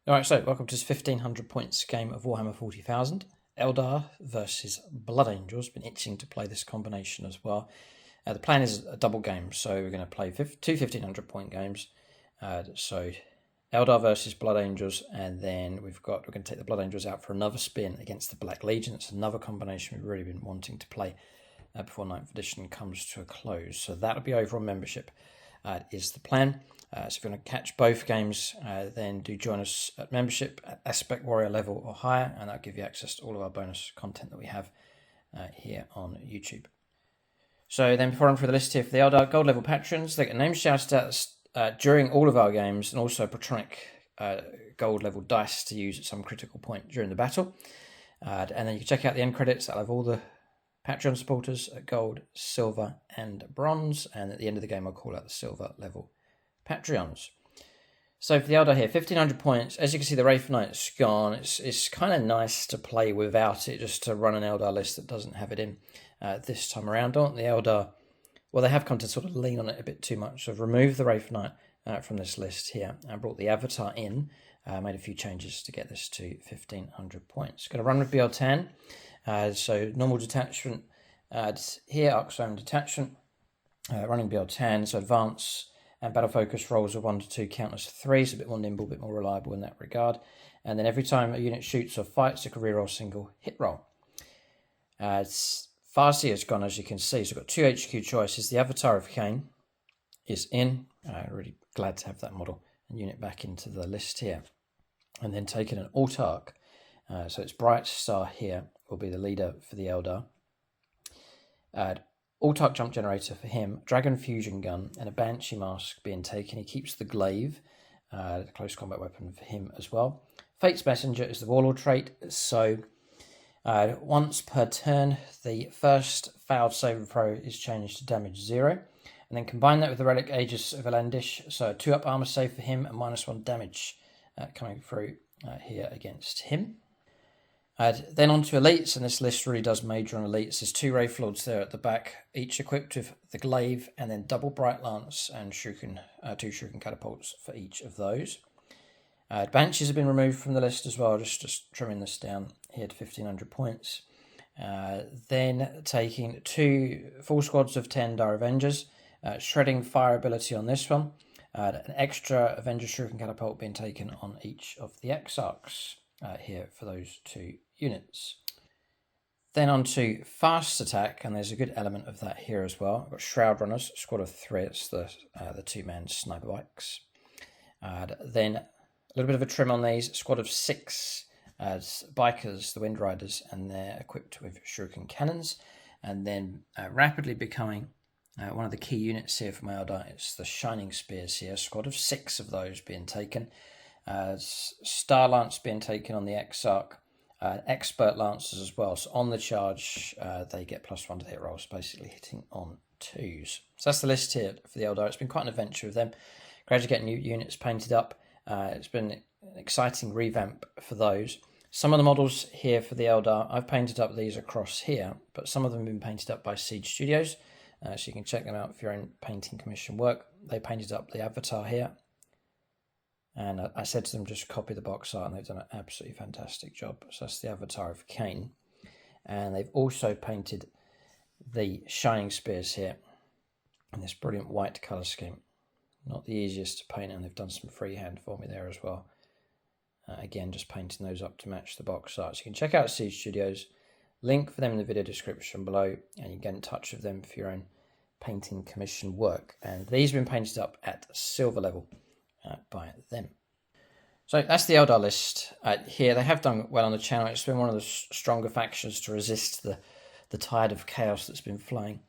Alright, so welcome to this 1500 points game of Warhammer 40,000. Eldar versus Blood Angels. Been itching to play this combination as well. The plan is a double game, so we're going to play two 1500 point games. So Eldar versus Blood Angels, and then we're going to take the Blood Angels out for another spin against the Black Legion. It's another combination we've really been wanting to play before 9th edition comes to a close. So that'll be over on membership, is the plan. So if you want to catch both games, then do join us at membership at Aspect Warrior level or higher, and that'll give you access to all of our bonus content that we have here on YouTube. So then before I run through the list here for the Eldar gold level patrons, they get names shouted out during all of our games, and also Patronic gold level dice to use at some critical point during the battle. And then you can check out the end credits. I'll have all the Patreon supporters at gold, silver, and bronze, and at the end of the game I'll call out the silver level Patreons. So for the Eldar here, 1500 points. As you can see, the Wraith Knight's gone. It's kind of nice to play without it, just to run an Eldar list that doesn't have it in this time around. Don't the Eldar, well, they have come to sort of lean on it a bit too much. So I've removed the Wraith Knight from this list here and brought the Avatar in. Made a few changes to get this to 1500 points. Going to run with BL10. So normal detachment here, Arc-Zone detachment. Running BL10, so advance and battle focus rolls of 1 to 2 count as 3, so a bit more nimble, a bit more reliable in that regard. And then every time a unit shoots or fights, it can reroll a single hit roll. Farsi has gone, as you can see, so we've got 2 HQ choices. The Avatar of Cain is in. Really glad to have that model and unit back into the list here. And then taking an Autarch. So it's Bright Star here will be the leader for the Eldar. Autarch jump generator for him, Dragon Fusion gun, and a Banshee mask being taken. He keeps the glaive, the close combat weapon for him as well. Fate's Messenger is the Warlord trait, so once per turn, the first failed save throw is changed to damage 0. And then combine that with the Relic Aegis of Elandish, so a 2-up armor save for him and -1 damage coming through here against him. Then on to elites, and this list really does major on elites. There's 2 Wraith Lords there at the back, each equipped with the glaive, and then double Bright Lance and Shuriken, 2 Shuriken catapults for each of those. Banshees have been removed from the list as well, just trimming this down here to 1500 points. Then taking 2 full squads of 10 Dire Avengers, shredding fire ability on this one, an extra Avenger Shuriken catapult being taken on each of the Exarchs here for those 2 units. Then on to fast attack, and there's a good element of that here as well. I've got Shroud Runners, squad of 3, it's the 2-man sniper bikes. Then a little bit of a trim on these, squad of 6 bikers, the Wind Riders, and they're equipped with Shuriken cannons. And then rapidly becoming one of the key units here for my Eldar, it's the Shining Spears here, squad of 6 of those being taken. Star Lance being taken on the Exarch, Expert Lancers as well. So on the charge, they get +1 to hit rolls, basically hitting on 2s. So that's the list here for the Eldar. It's been quite an adventure with them. Gradually getting new units painted up. It's been an exciting revamp for those. Some of the models here for the Eldar, I've painted up these across here, but some of them have been painted up by Siege Studios. So you can check them out for your own painting commission work. They painted up the Avatar here. And I said to them, just copy the box art, and they've done an absolutely fantastic job. So that's the Avatar of Cain. And they've also painted the Shining Spears here in this brilliant white colour scheme. Not the easiest to paint, and they've done some freehand for me there as well. Again, just painting those up to match the box art. So you can check out Siege Studios. Link for them in the video description below, and you can get in touch with them for your own painting commission work. And these have been painted up at silver level by them. So that's the Eldar list here. They have done well on the channel. It's been one of the stronger factions to resist the tide of chaos that's been flying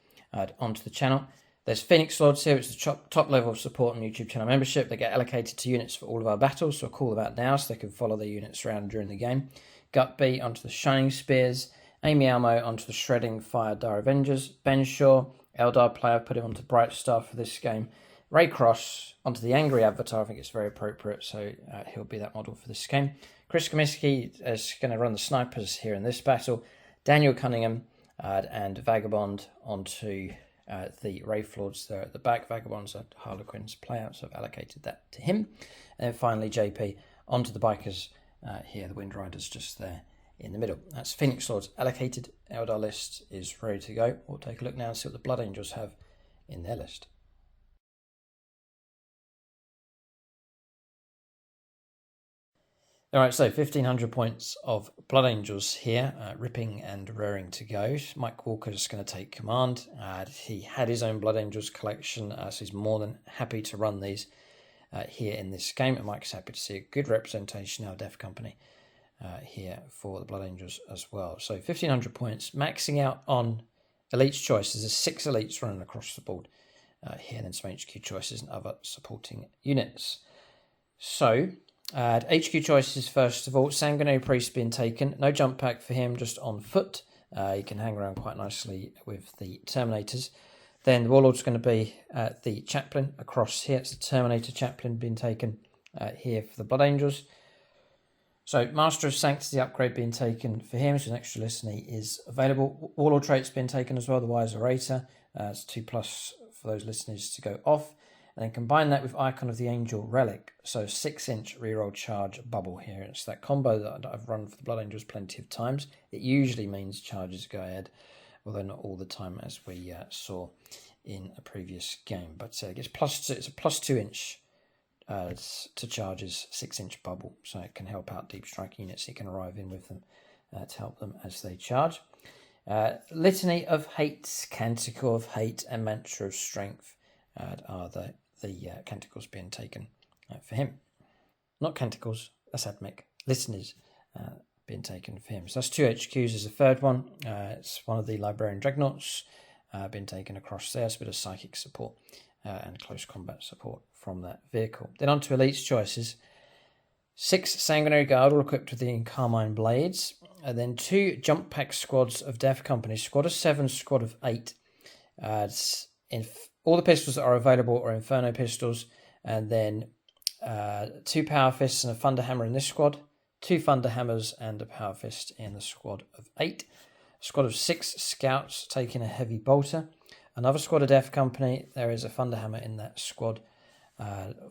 onto the channel. There's Phoenix Lords here, which is the top level of support on YouTube channel membership. They get allocated to units for all of our battles, so I'll call them out now so they can follow their units around during the game. Gut B onto the Shining Spears, Amy Almo onto the Shredding Fire Dire Avengers, Ben Shaw, Eldar player, put him onto Bright Star for this game. Ray Cross onto the Angry Avatar, I think it's very appropriate, so he'll be that model for this game. Chris Comiskey is going to run the snipers here in this battle. Daniel Cunningham and Vagabond onto the Wraith Lords there at the back. Vagabond's a Harlequin's player, so I've allocated that to him. And then finally JP onto the bikers here, the Wind Riders just there in the middle. That's Phoenix Lord's allocated. Eldar list is ready to go. We'll take a look now and see what the Blood Angels have in their list. Alright, so 1500 points of Blood Angels here, ripping and raring to go. Mike Walker's going to take command. He had his own Blood Angels collection, so he's more than happy to run these here in this game. And Mike's happy to see a good representation of Def Company here for the Blood Angels as well. So 1500 points, maxing out on Elites choices. There's 6 Elites running across the board here, and then some HQ choices and other supporting units. So, HQ choices first of all. Sanguinary Priest being taken. No jump pack for him, just on foot. He can hang around quite nicely with the Terminators. Then the Warlord's going to be the Chaplain across here. It's the Terminator Chaplain being taken here for the Blood Angels. So Master of Sanctity upgrade being taken for him. So an extra list and he is available. Warlord traits being taken as well. The Wise Orator. It's 2+ for those listeners to go off. And then combine that with Icon of the Angel Relic. So 6-inch reroll charge bubble here. It's that combo that I've run for the Blood Angels plenty of times. It usually means charges go ahead, although not all the time, as we saw in a previous game. But it's a +2-inch to charges, 6-inch bubble. So it can help out deep strike units. You can arrive in with them to help them as they charge. Litany of Hate, Canticle of Hate, and Mantra of Strength are the canticles being taken for him. Not canticles, that's Admech. Listeners being taken for him. So that's 2 HQs as a third one. It's one of the Librarian Dreadnoughts being taken across there. It's a bit of psychic support and close combat support from that vehicle. Then on to Elite's choices. 6 Sanguinary Guard, all equipped with the Carmine Blades. And then 2 jump pack squads of Def Company. Squad of 7, squad of 8. All the pistols that are available are Inferno pistols, and then 2 Power Fists and a Thunder Hammer in this squad, 2 Thunder Hammers and a Power Fist in the squad of 8. A squad of 6 Scouts taking a Heavy Bolter. Another squad of Def Company, there is a Thunder Hammer in that squad.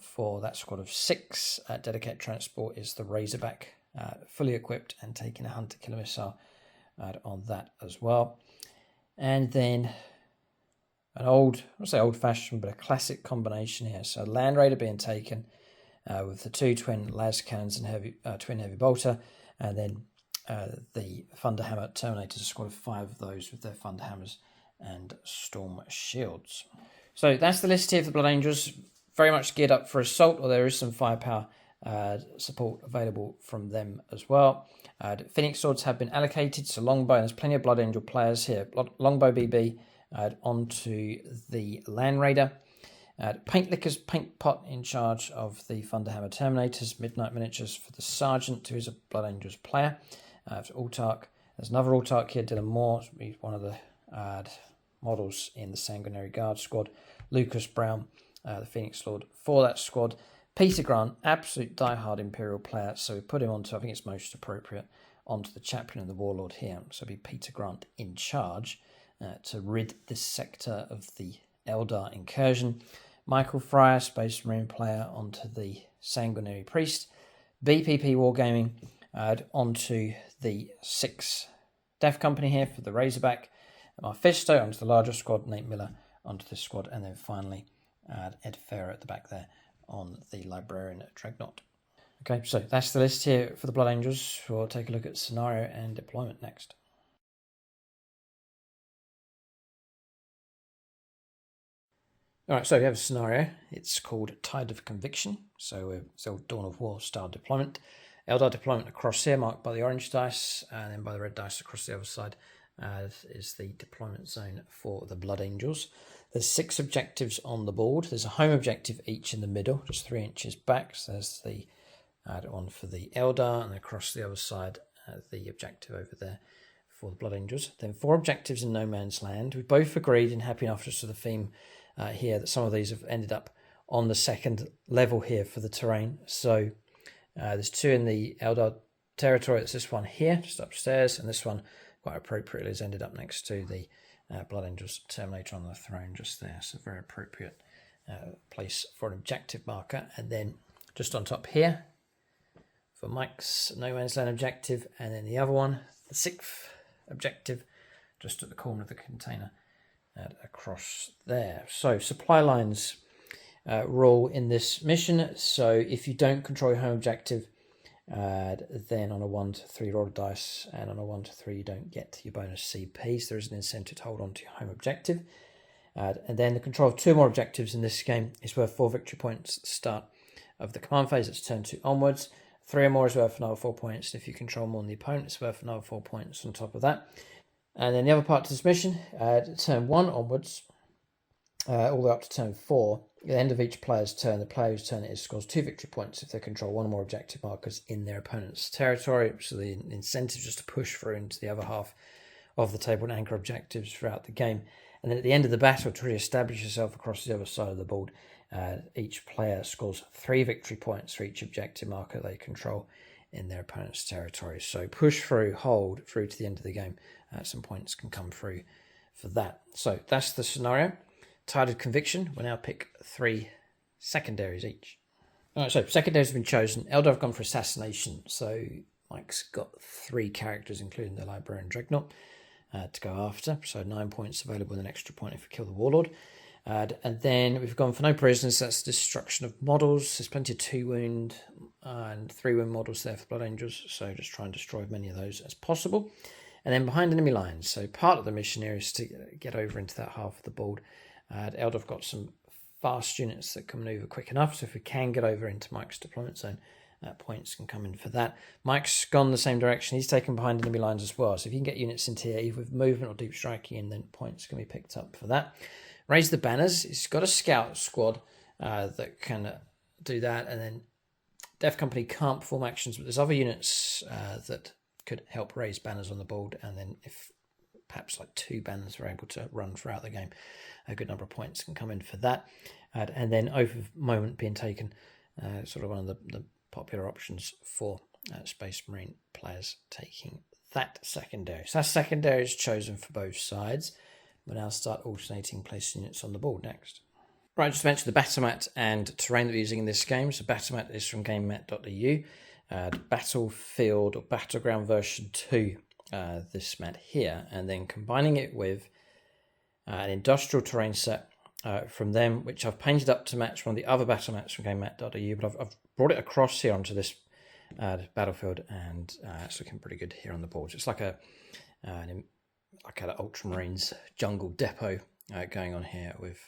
For that squad of 6, Dedicated Transport is the Razorback, fully equipped and taking a Hunter Killer Missile on that as well. And then an old-fashioned, but a classic combination here. So Land Raider being taken with the 2 twin las cannons and twin heavy bolter, and then the Thunder Hammer Terminators, a squad of 5 of those with their Thunder Hammers and Storm Shields. So that's the list here for the Blood Angels. Very much geared up for assault, or there is some firepower support available from them as well. Phoenix Swords have been allocated, so Longbow, and there's plenty of Blood Angel players here. Longbow BB onto the Land Raider. Paint Licker's Paint Pot in charge of the Thunderhammer Terminators. Midnight Miniatures for the Sergeant, who is a Blood Angels player. For Autarch, there's another Autarch here, Dylan Moore, he's one of the models in the Sanguinary Guard squad. Lucas Brown, the Phoenix Lord for that squad. Peter Grant, absolute diehard Imperial player, so we put him onto, I think it's most appropriate, onto the Chaplain and the Warlord here. So it'll be Peter Grant in charge to rid this sector of the Eldar incursion. Michael Fryer, Space Marine player, onto the Sanguinary Priest. BPP Wargaming onto the 6 Def Company here for the Razorback. Mephisto onto the larger squad. Nate Miller onto the squad. And then finally Ed Ferrer at the back there on the Librarian Dreadnought. Okay, so that's the list here for the Blood Angels. We'll take a look at scenario and deployment next. Alright, so we have a scenario. It's called Tide of Conviction. So it's old Dawn of War style deployment. Eldar deployment across here, marked by the orange dice, and then by the red dice across the other side is the deployment zone for the Blood Angels. There's 6 objectives on the board. There's a home objective each in the middle, just 3 inches back. So there's the one for the Eldar, and across the other side, the objective over there for the Blood Angels. Then 4 objectives in No Man's Land. We both agreed, and happy enough just to the theme here, that some of these have ended up on the second level here for the terrain. So there's 2 in the Eldar territory. It's this one here, just upstairs, and this one, quite appropriately, has ended up next to the Blood Angels Terminator on the throne just there. So very appropriate place for an objective marker. And then just on top here, for Mike's no man's land objective, and then the other one, the 6th objective, just at the corner of the container across there. So supply lines rule in this mission. So if you don't control your home objective, then on a 1 to 3 roll of dice, and on a 1 to 3 you don't get your bonus CP, so there is an incentive to hold on to your home objective. And then the control of 2 more objectives in this game is worth 4 victory points at the start of the command phase. It's turn 2 onwards. 3 or more is worth another 4 points. If you control more than the opponent, it's worth another 4 points on top of that. And then the other part to this mission, turn 1 onwards, all the way up to turn 4. At the end of each player's turn, the player whose turn it is scores 2 victory points if they control 1 or more objective markers in their opponent's territory. So the incentive is just to push through into the other half of the table and anchor objectives throughout the game. And then at the end of the battle, to re-establish yourself across the other side of the board, each player scores 3 victory points for each objective marker they control in their opponent's territory. So push through, hold through to the end of the game. Some points can come through for that. So that's the scenario. Tired of Conviction, we'll now pick 3 secondaries each. All right, so secondaries have been chosen. Eldar have gone for Assassination. So Mike's got 3 characters, including the Librarian Dreadnought, to go after. So 9 points available and an extra point if we kill the Warlord. And then we've gone for no prisoners. That's destruction of models. There's plenty of 2 wound and 3 wound models there for Blood Angels. So just try and destroy as many of those as possible. And then behind enemy lines. So part of the mission here is to get over into that half of the board. Eldar have got some fast units that can maneuver quick enough. So if we can get over into Mike's deployment zone, points can come in for that. Mike's gone the same direction. He's taken behind enemy lines as well. So if you can get units into here, either with movement or deep striking, and then points can be picked up for that. Raise the banners. He's got a scout squad that can do that. And then Death Company can't perform actions, but there's other units that could help raise banners on the board. And then if perhaps like 2 banners are able to run throughout the game, a good number of points can come in for that. And then Oath of Moment being taken, sort of one of the popular options for Space Marine players taking that secondary. So that secondary is chosen for both sides. We'll now start alternating placing units on the board next. Right, just to mention the battle mat and terrain that we're using in this game. So battle mat is from GameMat.eu. Battlefield or Battleground version 2, this mat here. And then combining it with an industrial terrain set from them, which I've painted up to match one of the other battle mats from GameMat.eu. But I've brought it across here onto this battlefield, and it's looking pretty good here on the board. So it's like an Ultramarines jungle depot going on here with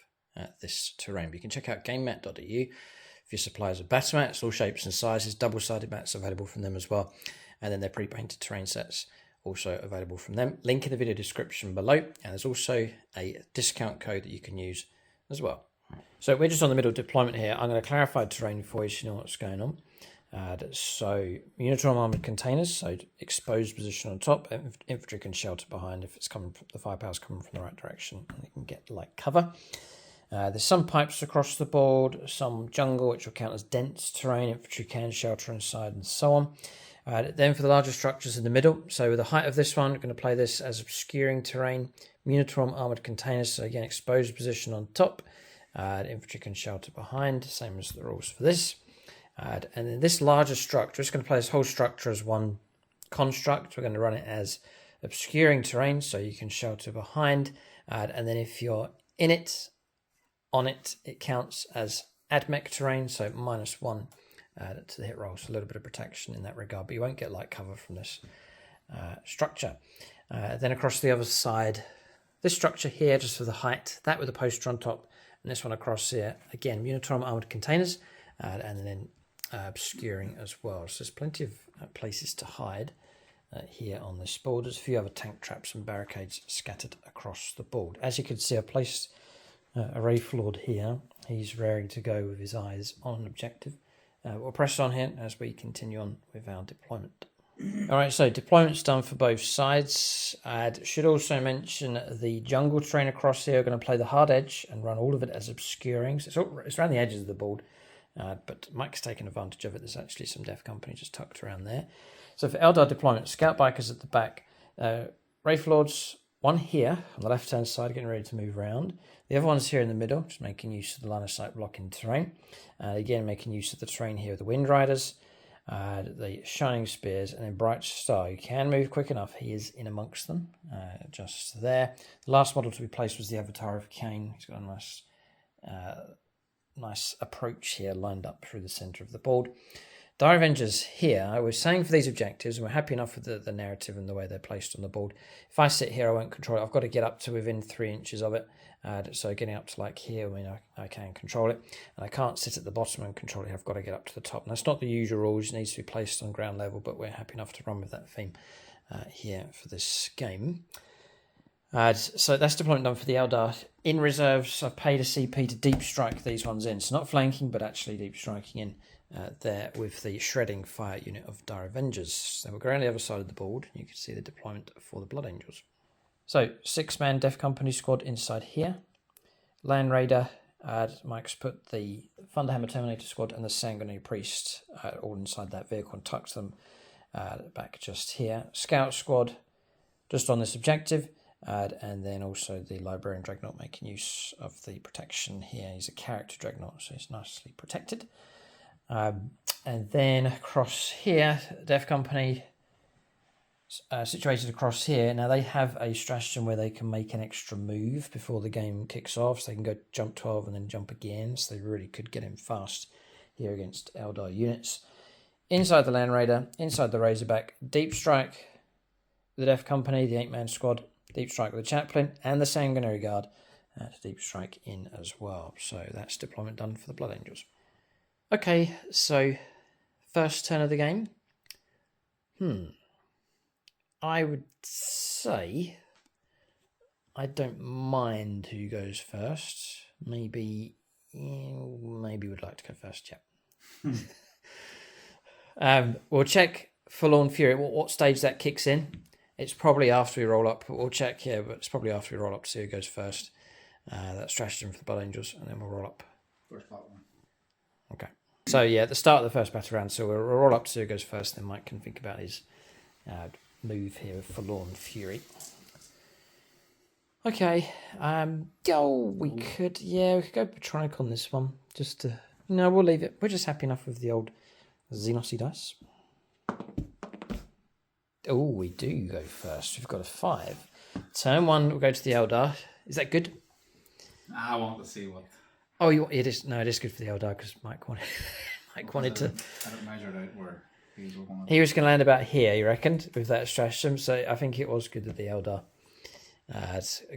this terrain. But you can check out GameMat.eu for your suppliers of battle mats, all shapes and sizes. Double-sided mats available from them as well. And then their pre-painted terrain sets also available from them. Link in the video description below. And there's also a discount code that you can use as well. So we're just on the middle deployment here. I'm going to clarify terrain for you so you know what's going on. So Unitron armored containers, so exposed position on top. Infantry can shelter behind if it's coming from, the firepower's coming from the right direction, and they can get light cover. There's some pipes across the board, some jungle which will count as dense terrain. Infantry can shelter inside and so on. Then for the larger structures in the middle, so with the height of this one, we're going to play this as obscuring terrain. Unitron armored containers, so again exposed position on top. Infantry can shelter behind, same as the rules for this. And then this larger structure, just going to play this whole structure as one construct. We're going to run it as obscuring terrain, so you can shelter behind. And then if you're in it, on it, it counts as AdMech terrain, so -1 to the hit roll. So a little bit of protection in that regard, but you won't get light cover from this structure. Then across the other side, this structure here, just for the height, that with a poster on top, and this one across here, again, Unitron armored containers, and then obscuring as well. So there's plenty of places to hide here on this board. There's a few other tank traps and barricades scattered across the board. As you can see, I placed a Wraith Lord here. He's raring to go with his eyes on an objective. We'll press on here as we continue on with our deployment. All right, so deployment's done for both sides. I should also mention the jungle terrain across here. We're going to play the hard edge and run all of it as obscuring. So it's around the edges of the board, but Mike's taken advantage of it. There's actually some Death Company just tucked around there. So for Eldar deployment, Scout Bikers at the back, Wraith Lords, one here on the left-hand side, getting ready to move around. The other one's here in the middle, just making use of the line of sight blocking terrain. Again, making use of the terrain here with the Wind Riders. the Shining Spears, and then Bright Star. You can move quick enough. He is in amongst them, just there. The last model to be placed was the Avatar of Cain. He's got a nice, nice approach here, lined up through the centre of the board. Dire Avengers here, I was saying for these objectives, and we're happy enough with the narrative and the way they're placed on the board. If I sit here, I won't control it. I've got to get up to within 3 inches of it. So getting up to like here, I mean, I can control it. And I can't sit at the bottom and control it. I've got to get up to the top. And that's not the usual rules. It needs to be placed on ground level, but we're happy enough to run with that theme here for this game. So that's deployment done for the Eldar. In reserves, I've paid a CP to deep strike these ones in. So not flanking, but actually deep striking in there with the shredding fire unit of Dire Avengers. So we'll go around the other side of the board. You can see the deployment for the Blood Angels. So 6-man Death Company squad inside here. Land Raider, Mike's put the Thunderhammer Terminator squad and the Sanguinary Priest all inside that vehicle and tucked them back just here. Scout squad just on this objective. And then also the Librarian Dreadnought making use of the protection here. He's a character Dreadnought, so he's nicely protected. And then across here, Death Company situated across here. Now they have a stratagem where they can make an extra move before the game kicks off, so they can go jump 12 and then jump again, so they really could get in fast here against Eldar units. Inside the Land Raider, inside the Razorback, Deep Strike, the Death Company, the 8-man squad, Deep Strike with the Chaplain, and the Sanguinary Guard to Deep Strike in as well. So that's deployment done for the Blood Angels. Okay, so first turn of the game. I would say I don't mind who goes first. Maybe we'd like to go first, yeah. We'll check Forlorn Fury. What stage that kicks in? It's probably after we roll up. We'll check here, but it's probably after we roll up to see who goes first. That stratagem for the Blood Angels, and then we'll roll up. First part one. Okay. So yeah, at the start of the first battle round, so we'll roll up to see who goes first, then Mike can think about his move here with Forlorn Fury. Okay. We could go Patronic on this one. Just to, no, we'll leave it. We're just happy enough with the old Xenosy dice. Oh, we do go first. We've got a 5. Turn 1, we'll go to the Eldar. Is that good? I want to see what. Oh, it is. No, it is good for the Eldar because Mike wanted. To. I don't measure it out where he was going to land about here. You reckoned with that stratagem. So I think it was good that the Eldar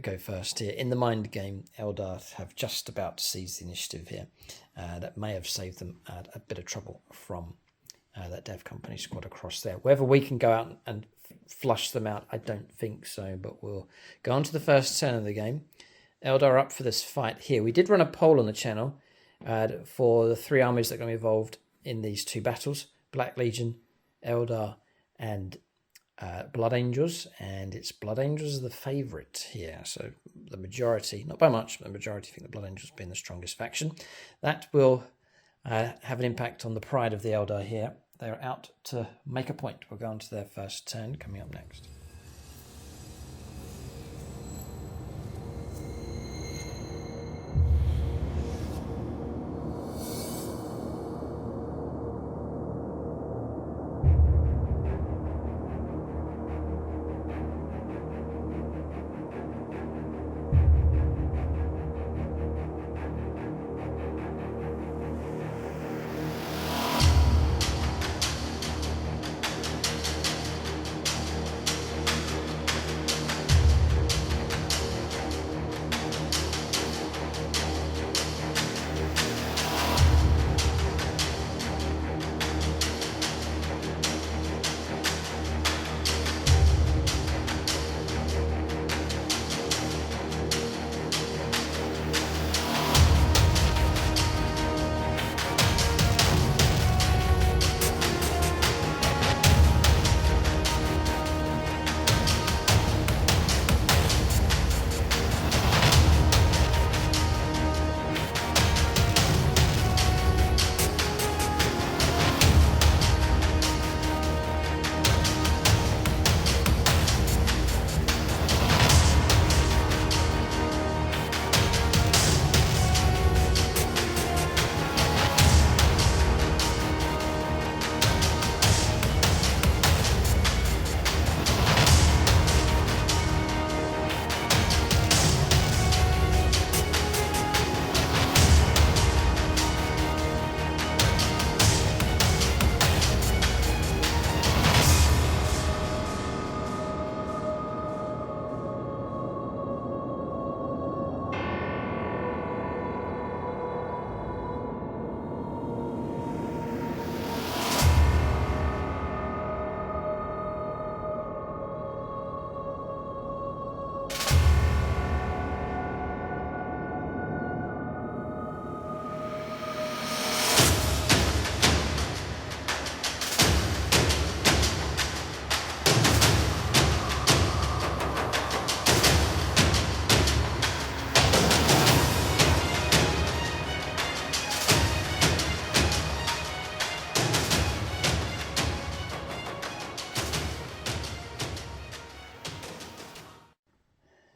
go first here. In the mind game, Eldar have just about to seize the initiative here. That may have saved them a bit of trouble from that Death Company squad across there. Whether we can go out and flush them out, I don't think so, but we'll go on to the first turn of the game. Eldar up for this fight here. We did run a poll on the channel for the 3 armies that are going to be involved in these 2 battles, Black Legion, Eldar, and Blood Angels, and it's Blood Angels are the favourite here. So the majority, not by much, but the majority think the Blood Angels being the strongest faction. That will have an impact on the pride of the Eldar here. They're out to make a point. We'll go on to their first turn coming up next.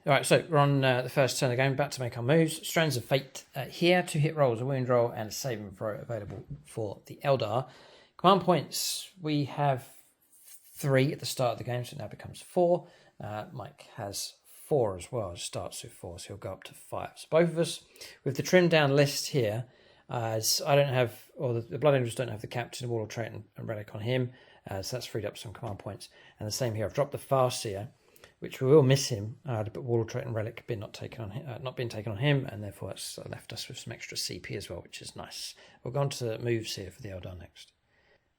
All right, so we're on the first turn of the game, about to make our moves. Strands of Fate here, 2 hit rolls, a wound roll, and a save and throw available for the Eldar. Command points, we have 3 at the start of the game, so it now becomes 4. Mike has 4 as well, starts with 4, so he'll go up to 5. So both of us, with the trimmed down list here, as I don't have, or the Blood Angels don't have the Captain, Warlord Trait, and Relic on him, so that's freed up some command points. And the same here, I've dropped the Farseer, which we will miss him, but Warlord Trait and Relic not being taken on him, and therefore that's left us with some extra CP as well, which is nice. We'll go on to moves here for the Eldar next.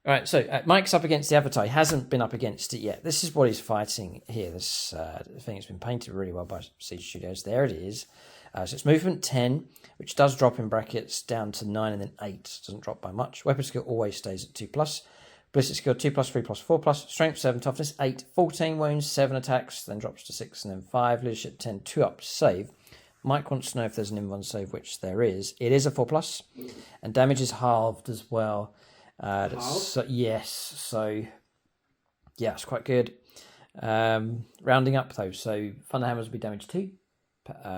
All right, so Mike's up against the Avatar. He hasn't been up against it yet. This is what he's fighting here. This thing has been painted really well by Siege Studios. There it is. So it's movement 10, which does drop in brackets down to 9 and then 8. It doesn't drop by much. Weapon skill always stays at 2+. Ballistic skill 2+, 3+, 4+. Strength 7, toughness 8, 14 wounds, 7 attacks, then drops to 6 and then 5. Leadership 10, 2 up, save. Mike wants to know if there's an inv1 save, which there is. It is a 4+, and damage is halved as well. Yes, so yeah, it's quite good. Rounding up though, so Thunder Hammers will be damage 2,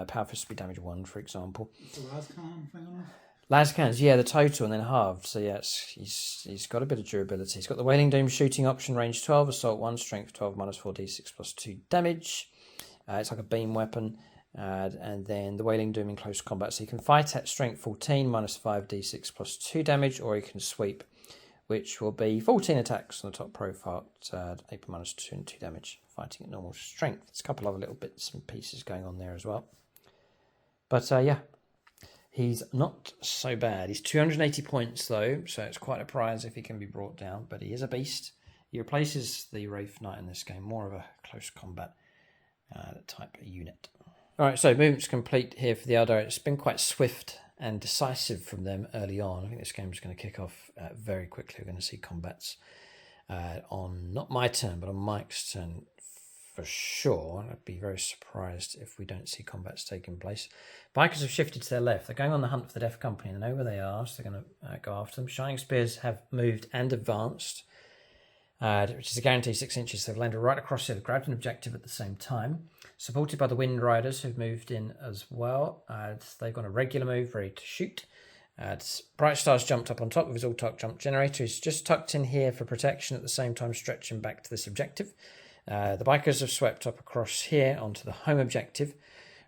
Power Fists will be damage 1, for example. What's the last con thing on it? Las cannons, yeah, the total and then halved. So yeah, he's got a bit of durability. He's got the Wailing Doom shooting option, range 12, assault 1, strength 12, minus 4d6 plus 2 damage. It's like a beam weapon. And then the Wailing Doom in close combat. So you can fight at strength 14, minus 5d6 plus 2 damage, or you can sweep, which will be 14 attacks on the top profile, 8 minus 2 and 2 damage, fighting at normal strength. There's a couple other little bits and pieces going on there as well. But yeah. He's not so bad. He's 280 points though, so it's quite a prize if he can be brought down, but he is a beast. He replaces the Wraith Knight in this game, more of a close combat type unit. Alright, so movement's complete here for the Eldar. It's been quite swift and decisive from them early on. I think this game's going to kick off very quickly. We're going to see combats on, not my turn, but on Mike's turn for sure. I'd be very surprised if we don't see combats taking place. Bikers have shifted to their left. They're going on the hunt for the Death Company and they know where they are, so they're going to go after them. Shining Spears have moved and advanced, which is a guarantee 6 inches. They've landed right across here. They've grabbed an objective at the same time. Supported by the Wind Riders who've moved in as well. They've got a regular move, ready to shoot. Bright Star's jumped up on top of his all-talk jump generator. He's just tucked in here for protection, at the same time stretching back to this objective. The Bikers have swept up across here onto the home objective.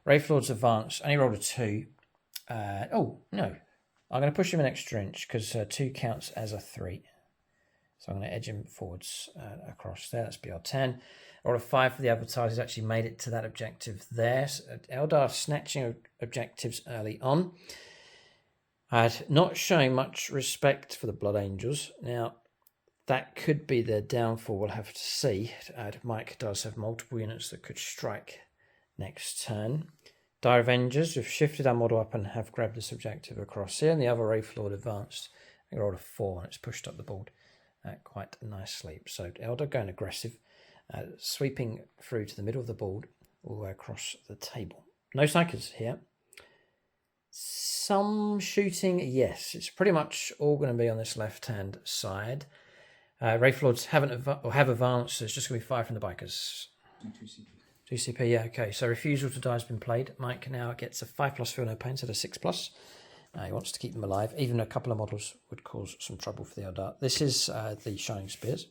Wraithlord's advanced, only rolled a 2. Oh, no. I'm going to push him an extra inch because 2 counts as a 3. So I'm going to edge him forwards across there. That's BR10. Rolled a 5 for the Avatar. He's actually made it to that objective there. So Eldar snatching objectives early on. Not showing much respect for the Blood Angels. Now, that could be their downfall. We'll have to see. Mike does have multiple units that could strike next turn. Dire Avengers, we've shifted our model up and have grabbed this objective across here. And the other Wraithlord advanced. I rolled a 4 and it's pushed up the board quite nicely. So Eldar going aggressive, sweeping through to the middle of the board, all the way across the table. No psychers here. Some shooting, yes. It's pretty much all going to be on this left-hand side. Wraithlords have advanced, so it's just going to be 5 from the Bikers. 2 CP, yeah, okay. So Refusal to Die has been played. Mike now gets a 5+, feel no pain, so a 6+. He wants to keep them alive. Even a couple of models would cause some trouble for the Eldar. This is the Shining Spears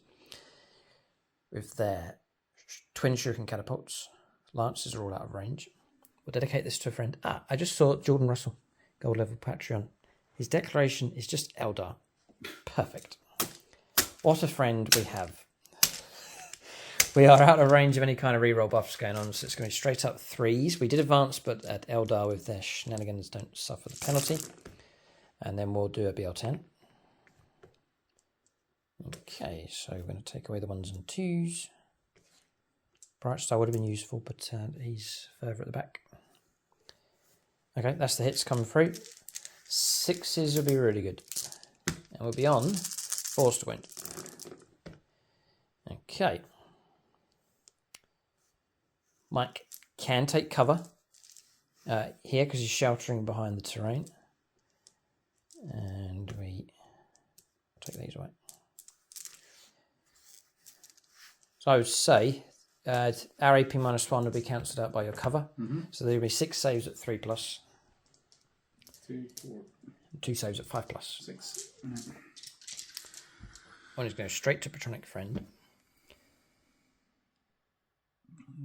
with their twin shuriken catapults. Lances are all out of range. We'll dedicate this to a friend. I just saw Jordan Russell, gold level Patreon. His declaration is just Eldar. Perfect. What a friend we have. We are out of range of any kind of reroll buffs going on, so it's going to be straight up 3s. We did advance, but at Eldar with their shenanigans don't suffer the penalty. And then we'll do a BL10. Okay, so we're going to take away the 1s and 2s. Bright Star would have been useful, but he's further at the back. Okay, that's the hits coming through. 6s will be really good. And we'll be on 4s to win. Okay. Mike can take cover here because he's sheltering behind the terrain. And we take these away. So I would say our AP -1 will be cancelled out by your cover. Mm-hmm. So there'll be 6 saves at 3+, 2, 4, 2 saves at 5+. 6. One is going straight to Patronic Friend.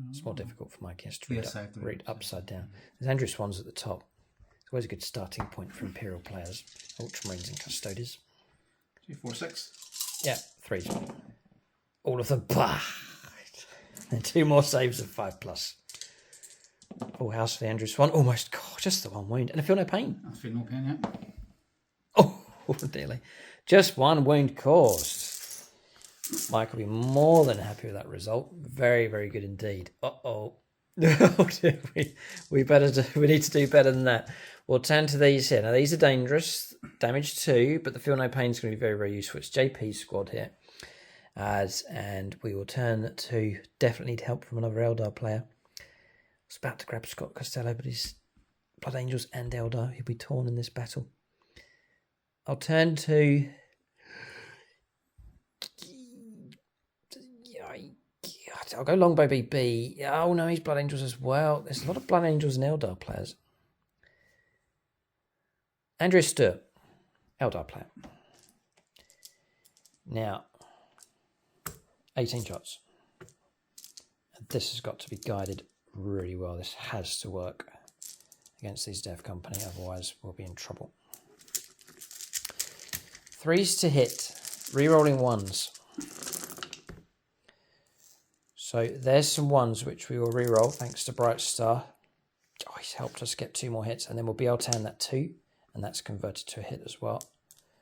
It's more difficult for Mike. He has to read upside down. There's Andrew Swans at the top. It's always a good starting point for Imperial players, Ultramarines and Custodes. 2, 4, 6. Yeah, 3s. All of them. Bah! And 2 more saves of 5+. Full house for the Andrew Swan. Almost, God, just the 1 wound. And I feel no pain. I feel no pain yet. Oh, dearly. Just 1 wound caused. Mike will be more than happy with that result. Very, very good indeed. Uh-oh. we need to do better than that. We'll turn to these here. Now, these are dangerous. Damage 2, but the feel no pain is going to be very, very useful. It's JP's squad here. And we will turn to definitely need help from another Eldar player. I was about to grab Scott Costello, but he's Blood Angels and Eldar. He'll be torn in this battle. I'll turn to... I'll go Longbow BB. Oh no, he's Blood Angels as well. There's a lot of Blood Angels and Eldar players. Andrea Sturt, Eldar player. Now, 18 shots. This has got to be guided really well. This has to work against these Dev Company, otherwise we'll be in trouble. 3s to hit, re-rolling 1s. So there's some 1s which we will re-roll thanks to Bright Star. Oh, he's helped us get 2 more hits, and then we'll be able to hand that 2, and that's converted to a hit as well.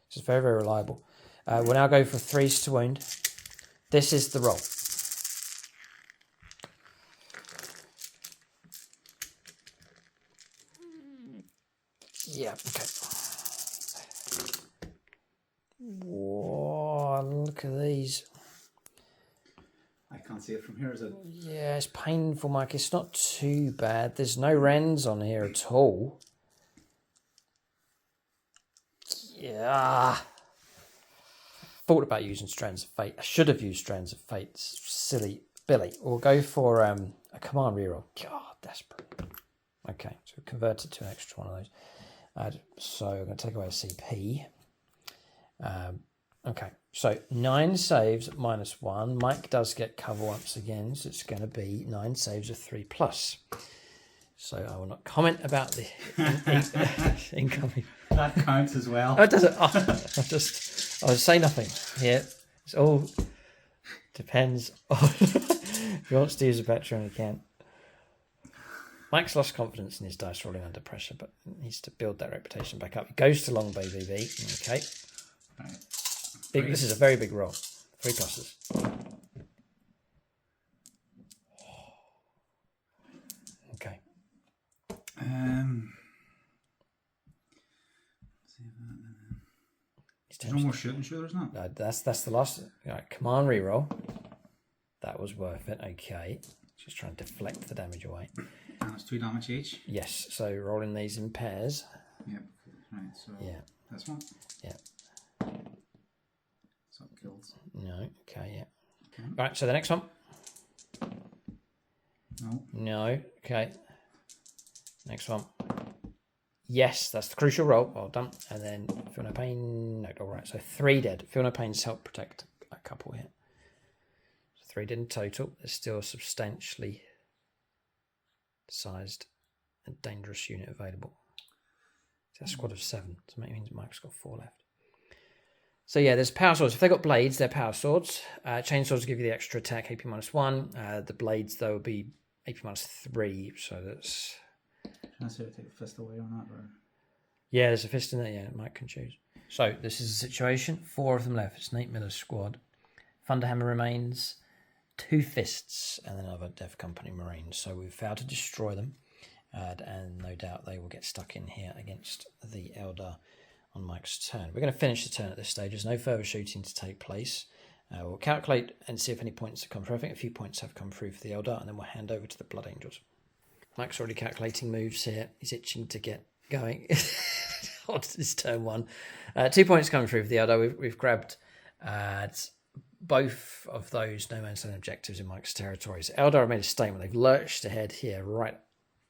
This is very, very reliable. We'll now go for 3s to wound. This is the roll. Yeah, okay. Whoa, look at these. I can't see it from here, is it? Yeah, it's painful, Mike. It's not too bad. There's no Wrens on here at all. Yeah. Thought about using Strands of Fate. I should have used Strands of Fate. It's silly. Billy, we'll go for a command reroll. God, desperate. Okay, so we've converted to an extra one of those. So I'm going to take away a CP. Okay, so 9 saves at -1. Mike does get cover once again, so it's going to be 9 saves of 3+. So I will not comment about the incoming. That counts as well. Oh, does it? Oh, I'll say nothing here. It's all depends on if he wants to use a Patreon, he can. Mike's lost confidence in his dice rolling under pressure, but needs to build that reputation back up. He goes to Longbow BB. Okay. Right. Big, this is a very big roll. 3 pluses. Okay. There's no more shooting, sure there's not. No, that's the last. Right, command reroll. That was worth it. Okay. Just trying to deflect the damage away. And it's 2 damage each. Yes. So rolling these in pairs. Yep. Right. So yeah. This one. Yeah. So it kills. No. Okay. Yeah. Okay. Right. So the next one. No. No. Okay. Next one. Yes, that's the crucial roll. Well done. And then feel no pain. No. All right. So 3 dead. Feel no pain's help protect a couple here. So 3 dead in total. There's still a substantially sized and dangerous unit available. It's a squad of 7. So that means Mike's got 4 left. So yeah, there's power swords. If they've got blades, they're power swords. Chainsaws give you the extra attack, AP -1. The blades, though, will be AP -3. So that's... Can I say to take a fist away on that? Or? Yeah, there's a fist in there. Yeah, Mike can choose. So this is the situation. 4 of them left. It's Nate Miller's squad. Thunderhammer remains, 2 fists, and then another Dev Company Marines. So we've failed to destroy them. And no doubt they will get stuck in here against the Eldar on Mike's turn. We're going to finish the turn at this stage. There's no further shooting to take place. We'll calculate and see if any points have come through. I think a few points have come through for the Eldar, and then we'll hand over to the Blood Angels. Mike's already calculating moves here. He's itching to get going on his turn 1. 2 points coming through for the Eldar. We've grabbed both of those no man's land objectives in Mike's territories. Eldar have made a statement. They've lurched ahead here right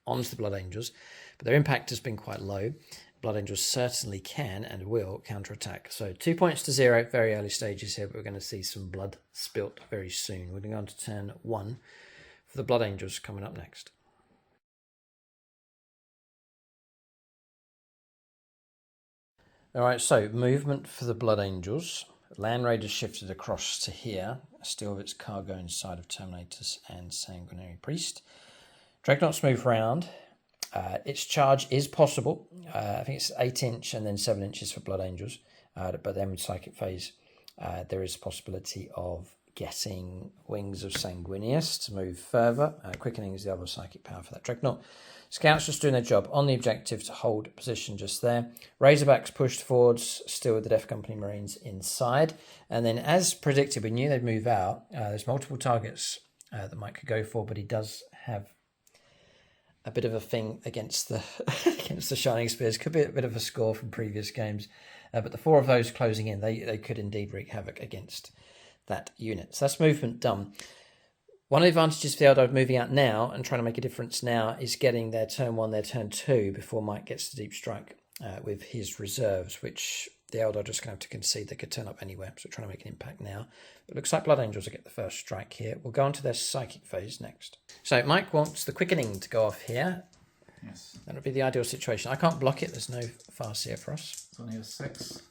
onto the Blood Angels, but their impact has been quite low. Blood Angels certainly can and will counterattack. So 2 points to 0, very early stages here, but we're going to see some blood spilt very soon. We're going to go on to turn 1 for the Blood Angels coming up next. All right, so movement for the Blood Angels. Land Raiders shifted across to here, still with its cargo inside of Terminators and Sanguinary Priest. Dreadnoughts move round. Its charge is possible. I think it's 8 inch and then 7 inches for Blood Angels. But then with Psychic Phase, there is a possibility of getting Wings of Sanguinius to move further. Quickening is the other psychic power for that Dreadnought. Scouts just doing their job on the objective to hold position just there. Razorbacks pushed forwards, still with the Death Company Marines inside. And then as predicted, we knew they'd move out. There's multiple targets that Mike could go for, but he does have a bit of a thing against the against the Shining Spears. Could be a bit of a score from previous games. But the 4 of those closing in, they could indeed wreak havoc against that unit. So that's movement done. One of the advantages for the Eldar moving out now and trying to make a difference now is getting their turn 1, their turn 2 before Mike gets the deep strike with his reserves, which the Eldar are just going to have to concede they could turn up anywhere. So trying to make an impact now. It looks like Blood Angels will get the first strike here. We'll go on to their Psychic Phase next. So Mike wants the Quickening to go off here. Yes. That would be the ideal situation. I can't block it. There's no fast here for us. It's only a 6.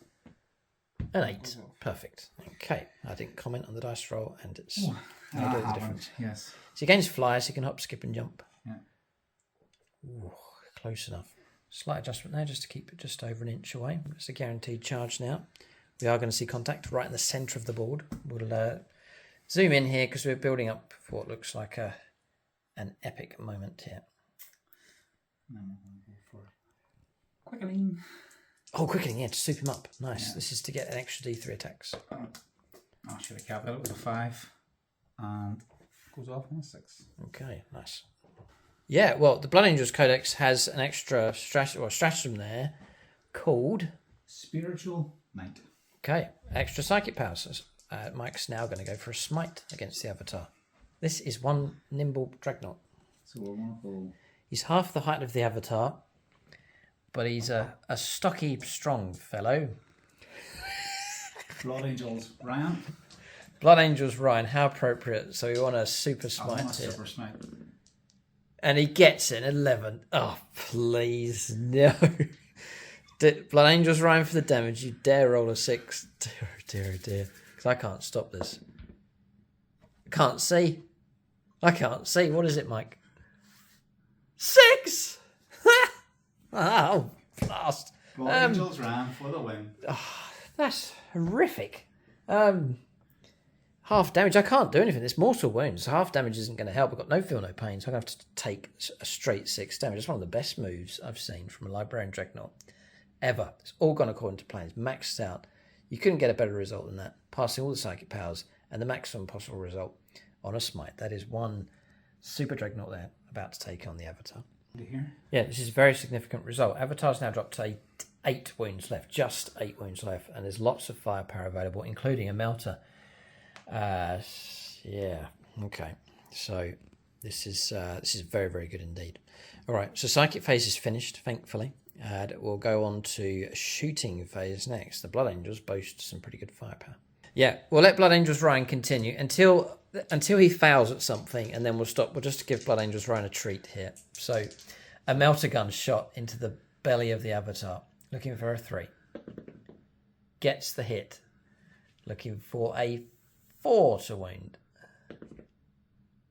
An 8. Perfect. Okay. I didn't comment on the dice roll, and it's Ooh, made all the difference. Yes. So he gains flyers, he can hop, skip, and jump. Yeah. Ooh, close enough. Slight adjustment there just to keep it just over an inch away. It's a guaranteed charge now. We are going to see contact right in the centre of the board. We'll zoom in here because we're building up for what looks like an epic moment here. And then we'll go for Quickening. Oh, Quickening, yeah, to soup him up. Nice. Yeah. This is to get an extra D3 attacks. I should have capped it. It was a 5. And goes off on a 6. Okay, nice. Yeah, well, the Blood Angels Codex has an extra stratagem there called Spiritual Knight. Okay, extra psychic powers. Mike's now going to go for a smite against the Avatar. This is one nimble Dreadnought. So we're going to go. He's half the height of the Avatar, but he's a stocky, strong fellow. Blood Angels Ryan. Blood Angels Ryan, how appropriate. So we want a super smite I want a here. super smite. And he gets it, 11. Oh, please, no. Blood Angels Ryan for the damage. You dare roll a 6. Dear. Because I can't stop this. I can't see. What is it, Mike? 6! Oh, blast. Blood Angels Ryan for the win. That's horrific. Half damage. I can't do anything. It's mortal wounds. So half damage isn't going to help. I've got no feel, no pain. So I'm going to have to take a straight 6 damage. It's one of the best moves I've seen from a Librarian Dreadnought ever. It's all gone according to plan. It's maxed out. You couldn't get a better result than that. Passing all the psychic powers and the maximum possible result on a smite. That is one super Dreadnought there about to take on the Avatar. Here. Yeah, this is a very significant result. Avatar's now dropped to 8 wounds left. Just 8 wounds left. And there's lots of firepower available, including a melter. Yeah, okay. So this is very, very good indeed. All right, so Psychic Phase is finished, thankfully. We'll go on to Shooting Phase next. The Blood Angels boast some pretty good firepower. Yeah, we'll let Blood Angels Ryan continue until he fails at something, and then we'll stop. We'll just give Blood Angels Ryan a treat here. So a melter gun shot into the belly of the Avatar, looking for a 3. Gets the hit, looking for a 4 to wound.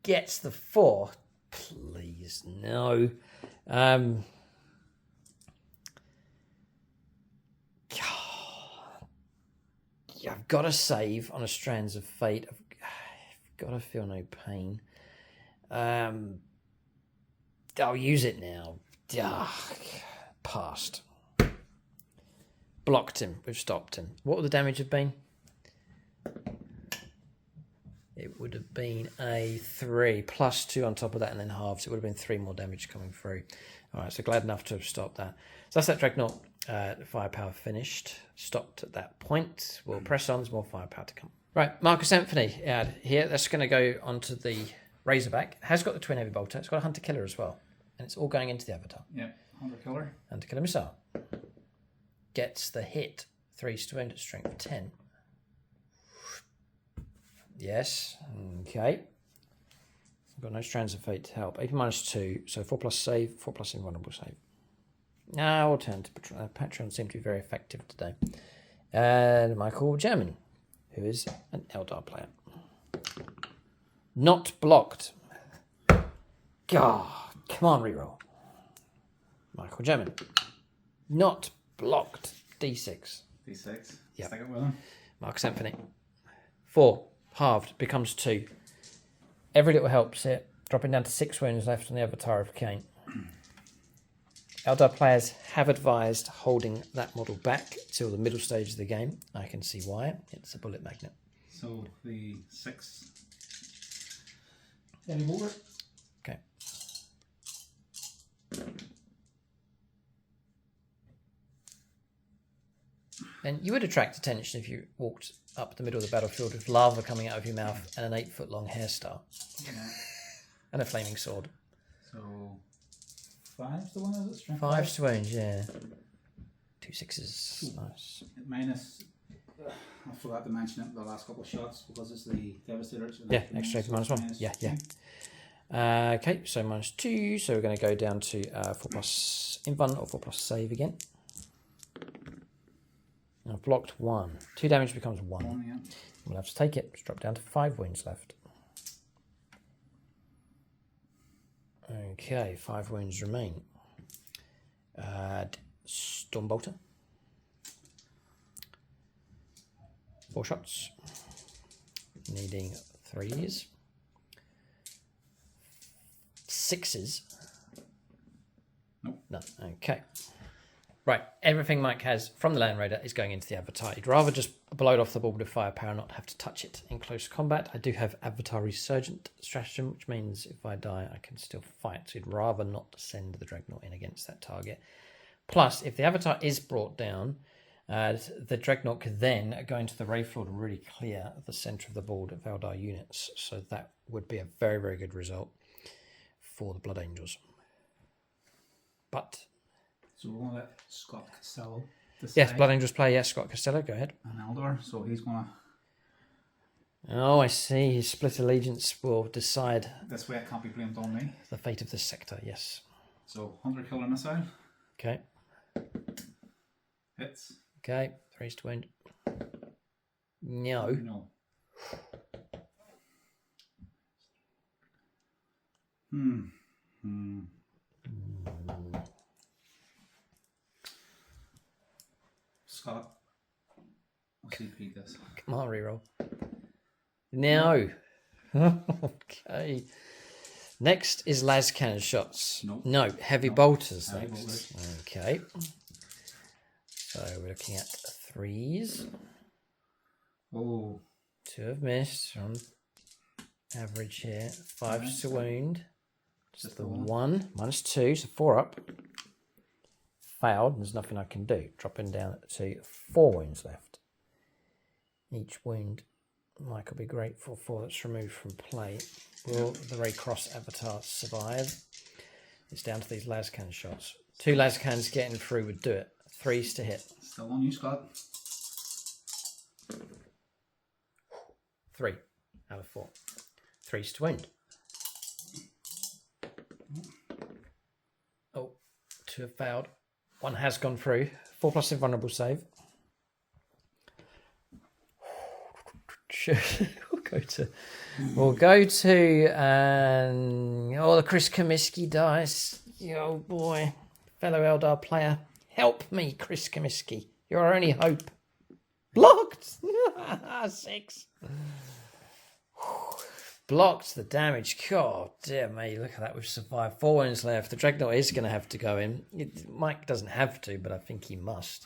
Gets the 4. Please, no. I've got to save on a Strands of Fate. I've got to feel no pain. I'll use it now. Passed. Blocked him. We've stopped him. What would the damage have been? It would have been a 3 plus 2 on top of that and then halves. It would have been 3 more damage coming through. All right, so glad enough to have stopped that. So that's that Dreadnought firepower finished. Stopped at that point. We'll press on. There's more firepower to come. Right, Marcus Anthony here. That's going to go onto the Razorback. It has got the twin heavy bolter. It's got a hunter killer as well, and it's all going into the avatar. Yeah, hunter killer. Hunter killer missile gets the hit. 3 wound at strength 10. Yes. Okay. I've got no strands of fate to help. AP -2, so 4+ save, 4+ invulnerable save. Now I'll turn to Patreon. Patreon seem to be very effective today. And Michael German, who is an Eldar player. Not blocked. God, come on, reroll. Michael German. Not blocked. D6. D6. Yep. Stick it with him. Marcus Anthony. 4. Halved. Becomes 2. Every little helps it. Dropping down to 6 wounds left on the Avatar of Cain. Eldar players have advised holding that model back till the middle stage of the game. I can see why. It's a bullet magnet. So the 6 heavy bolter. Okay. And you would attract attention if you walked up the middle of the battlefield with lava coming out of your mouth and an 8-foot-long hairstyle. Yeah. And a flaming sword. So 5's the one, is it? Strength 5 to wounds, yeah. 2 6s. Nice. Minus. I forgot to mention it the last couple of shots because it's the Devastator. Yeah, extra -1. Yeah, yeah. Okay, so -2. So we're going to go down to 4+ invuln or 4+ save again. And I've blocked 1. 2 damage becomes 1. Yeah. We'll have to take it. Let's drop down to 5 wounds left. Okay, 5 wounds remain. Stormbolter. 4 shots. Needing 3s. 6s. Nope. None. Okay. Right, everything Mike has from the Land Raider is going into the Avatar. He'd rather just blow it off the board with firepower, not have to touch it in close combat. I do have Avatar Resurgent stratagem, which means if I die, I can still fight. So he'd rather not send the Dreadnought in against that target. Plus, if the Avatar is brought down, the Dreadnought could then go into the Wraithlord and really clear the centre of the board of Eldar units. So that would be a very, very good result for the Blood Angels. But... So we're going to let Scott Costello decide. Yes, Blood Angels play. Yes, Scott Costello, go ahead. An Eldar, so he's going to... Oh, I see. His split allegiance will decide... This way it can't be blamed on me. The fate of this sector, yes. So, Hunter Killer Missile. Okay. Hits. Okay, 3s to wound. No. No. Scott. I'll CP this. Come on, reroll. No. Okay. Next is las cannon shots. Nope. No, heavy bolters Heavy next. bolters. Okay. So we're looking at 3s. Oh. 2 have missed on average here. 5s to wound. Just the 1. -2, so 4 up. Failed. There's nothing I can do. Dropping down to 4 wounds left. Each wound Mike will be grateful for that's removed from play. Will the Raycross Avatar survive? It's down to these lascan shots. 2 lascans getting through would do it. 3s to hit. Still on you, Scott. 3 out of 4. 3s to wound. Oh, 2 have failed. 1 has gone through. 4+ invulnerable save. We'll go to the Chris Comiskey dice. Oh boy, fellow Eldar player, help me, Chris Comiskey. You're our only hope. Blocked. 6. Blocked the damage. God dear me, look at that. We've survived. 4 wounds left. The Dreadnought is going to have to go in. Mike doesn't have to, but I think he must.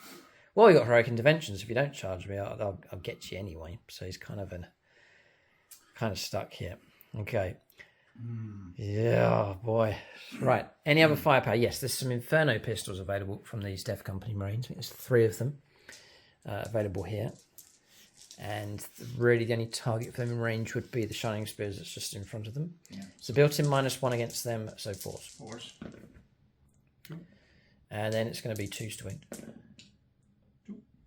Well, you got heroic interventions. If you don't charge me, I'll get you anyway. So he's kind of stuck here. Okay. Yeah, boy. Right. Any other firepower? Yes, there's some Inferno pistols available from these Death Company Marines. I think there's 3 of them available here. And really the only target for them in range would be the Shining Spears that's just in front of them. Yeah. So built-in -1 against them, so 4s. 4s. Cool. And then it's going to be 2s to win.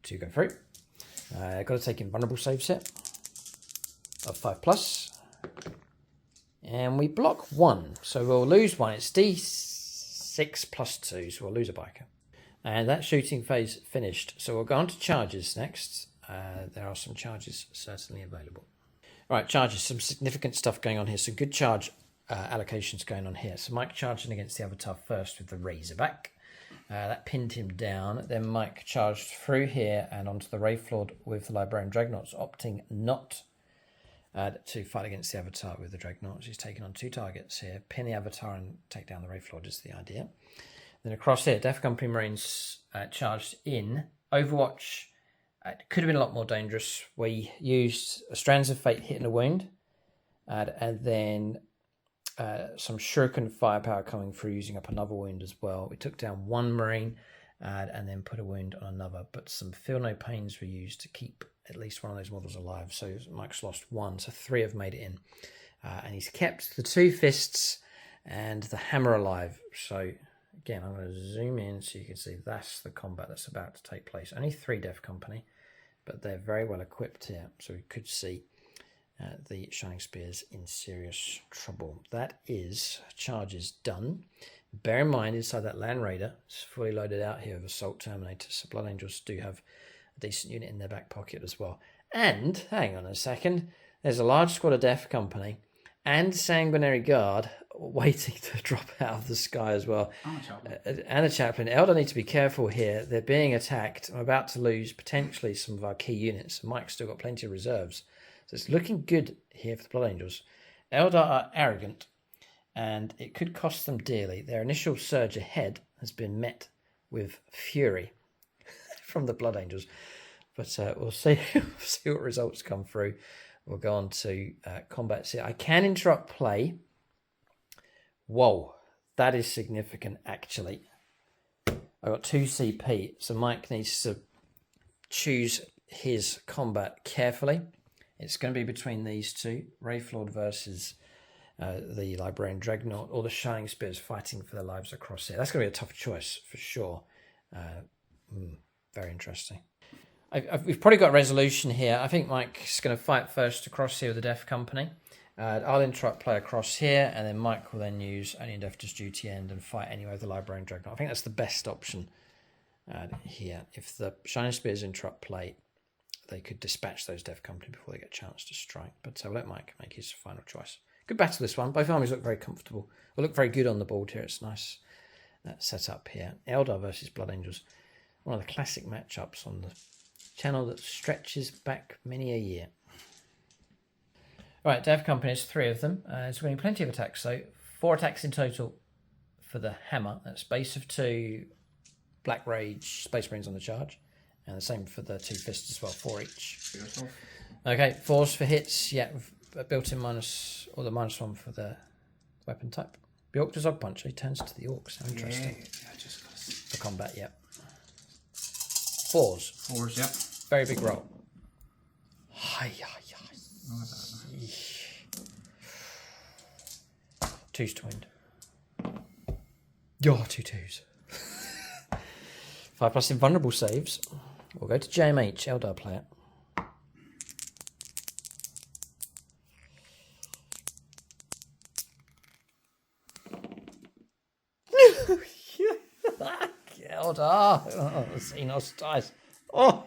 2 go through. Got to take invulnerable saves here of 5+. And we block 1, so we'll lose 1. It's D6 + 2, so we'll lose a biker. And that shooting phase finished. So we'll go on to charges next. There are some charges certainly available. Right, charges, some significant stuff going on here. Some good charge allocations going on here. So Mike charging against the Avatar first with the Razorback. That pinned him down. Then Mike charged through here and onto the Wraith Lord with the Librarian Dreadnoughts, opting not to fight against the Avatar with the Dreadnoughts. He's taken on 2 targets here. Pin the Avatar and take down the Wraith Lord is the idea. Then across here, Death Company Marines charged in. Overwatch could have been a lot more dangerous. We used a Strands of Fate hit and a wound. And then some Shuriken firepower coming through, using up another wound as well. We took down 1 Marine and then put a wound on another. But some Feel No Pains were used to keep at least one of those models alive. So Mike's lost 1, so 3 have made it in. And he's kept the 2 Fists and the Hammer alive. So again, I'm going to zoom in so you can see that's the combat that's about to take place. Only 3 Death Company, but they're very well equipped here. So we could see the Shining Spears in serious trouble. That is charges done. Bear in mind, inside that Land Raider, it's fully loaded out here with Assault Terminators. So Blood Angels do have a decent unit in their back pocket as well. And, hang on a second, there's a large squad of Death Company and Sanguinary Guard waiting to drop out of the sky as well. And a Chaplain. Eldar need to be careful here. They're being attacked. I'm about to lose potentially some of our key units. Mike's still got plenty of reserves. So it's looking good here for the Blood Angels. Eldar are arrogant, and it could cost them dearly. Their initial surge ahead has been met with fury from the Blood Angels. But we'll see, see what results come through. We'll go on to combats here. I can interrupt play. Whoa, that is significant, actually. I've got 2 CP, so Mike needs to choose his combat carefully. It's going to be between these 2, Wraith Lord versus the Librarian Dreadnought, or the Shining Spears fighting for their lives across here. That's going to be a tough choice for sure. Very interesting. We've probably got a resolution here. I think Mike's going to fight first across here with the Death Company. I'll interrupt play across here, and then Mike will then use Only Endeavour's Duty End and fight anyway with the Librarian Dreadnought. I think that's the best option here. If the Shining Spears interrupt play, they could dispatch those Death Company before they get a chance to strike. But we'll let Mike make his final choice. Good battle, this one. Both armies look very comfortable. Will look very good on the board here. It's nice set up here. Eldar versus Blood Angels. One of the classic matchups on the channel that stretches back many a year. Right, Death Company is 3 of them. It's winning plenty of attacks, so 4 attacks in total for the Hammer. That's base of 2, Black Rage, Space Marines on the charge. And the same for the 2 Fists as well, 4 each. Okay, 4s for hits. Yeah, built-in minus, or the -1 for the weapon type. Bjork to Zog Punch. He turns to the Orcs. How interesting. Yeah, I just got to... For combat, yep. 4s. 4s, yep. Very big roll. Hi, hi, hi. 2s to wind. Yo, 2 2s. 5+ invulnerable saves. We'll go to JMH, Eldar player. Eldar. Oh, Xenos dice. Oh.